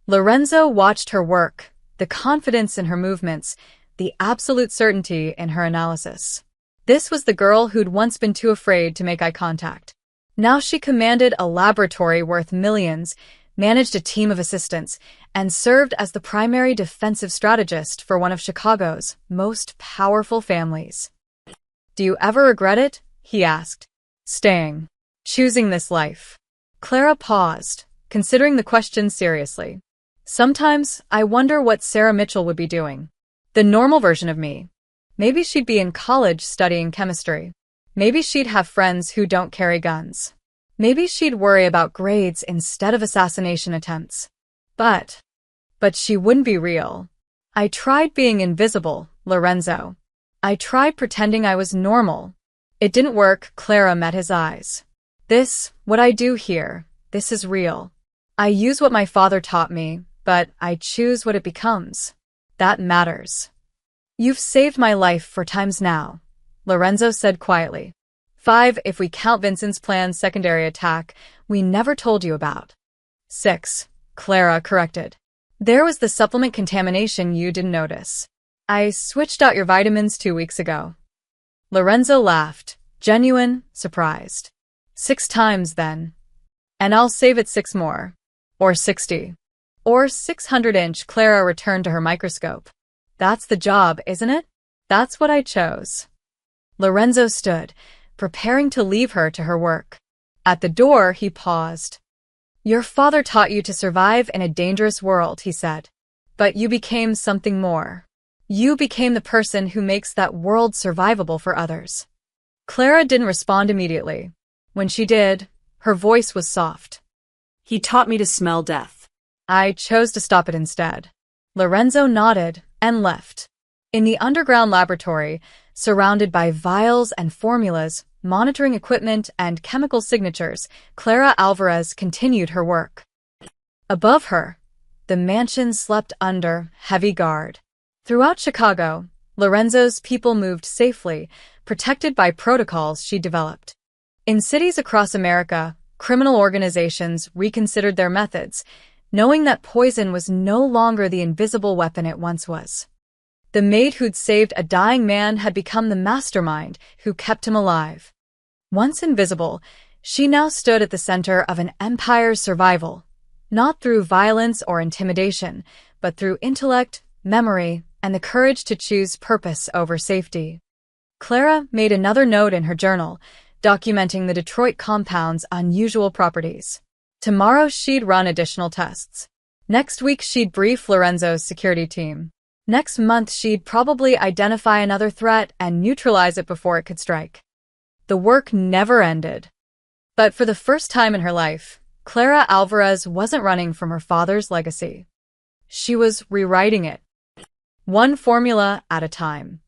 Lorenzo watched her work, the confidence in her movements, the absolute certainty in her analysis. This was the girl who'd once been too afraid to make eye contact. Now she commanded a laboratory worth millions, managed a team of assistants, and served as the primary defensive strategist for one of Chicago's most powerful families. "Do you ever regret it?" he asked. "Staying. Choosing this life." Clara paused, considering the question seriously. "Sometimes I wonder what Sarah Mitchell would be doing. The normal version of me. Maybe she'd be in college studying chemistry. Maybe she'd have friends who don't carry guns. Maybe she'd worry about grades instead of assassination attempts. But she wouldn't be real. I tried being invisible, Lorenzo. I tried pretending I was normal. It didn't work." Clara met his eyes. What I do here, this is real. I use what my father taught me, but I choose what it becomes. That matters." "You've saved my life 4 times now," Lorenzo said quietly. 5 if we count Vincent's planned secondary attack we never told you about. 6, Clara corrected. "There was the supplement contamination you didn't notice. I switched out your vitamins 2 weeks ago." Lorenzo laughed, genuine, surprised. 6 times, then. "And I'll save it 6 more. Or 60. Or 600 Clara returned to her microscope. "That's the job, isn't it? That's what I chose." Lorenzo stood, preparing to leave her to her work. At the door, he paused. "Your father taught you to survive in a dangerous world," he said. "But you became something more. You became the person who makes that world survivable for others." Clara didn't respond immediately. When she did, her voice was soft. "He taught me to smell death." "I chose to stop it instead." Lorenzo nodded and left. In the underground laboratory, surrounded by vials and formulas, monitoring equipment, and chemical signatures, Clara Alvarez continued her work. Above her, the mansion slept under heavy guard. Throughout Chicago, Lorenzo's people moved safely, protected by protocols she developed. In cities across America, criminal organizations reconsidered their methods, knowing that poison was no longer the invisible weapon it once was. The maid who'd saved a dying man had become the mastermind who kept him alive. Once invisible, she now stood at the center of an empire's survival, not through violence or intimidation, but through intellect, memory, and the courage to choose purpose over safety. Clara made another note in her journal, documenting the Detroit compound's unusual properties. Tomorrow she'd run additional tests. Next week she'd brief Lorenzo's security team. Next month she'd probably identify another threat and neutralize it before it could strike. The work never ended. But for the first time in her life, Clara Alvarez wasn't running from her father's legacy. She was rewriting it. one formula at a time.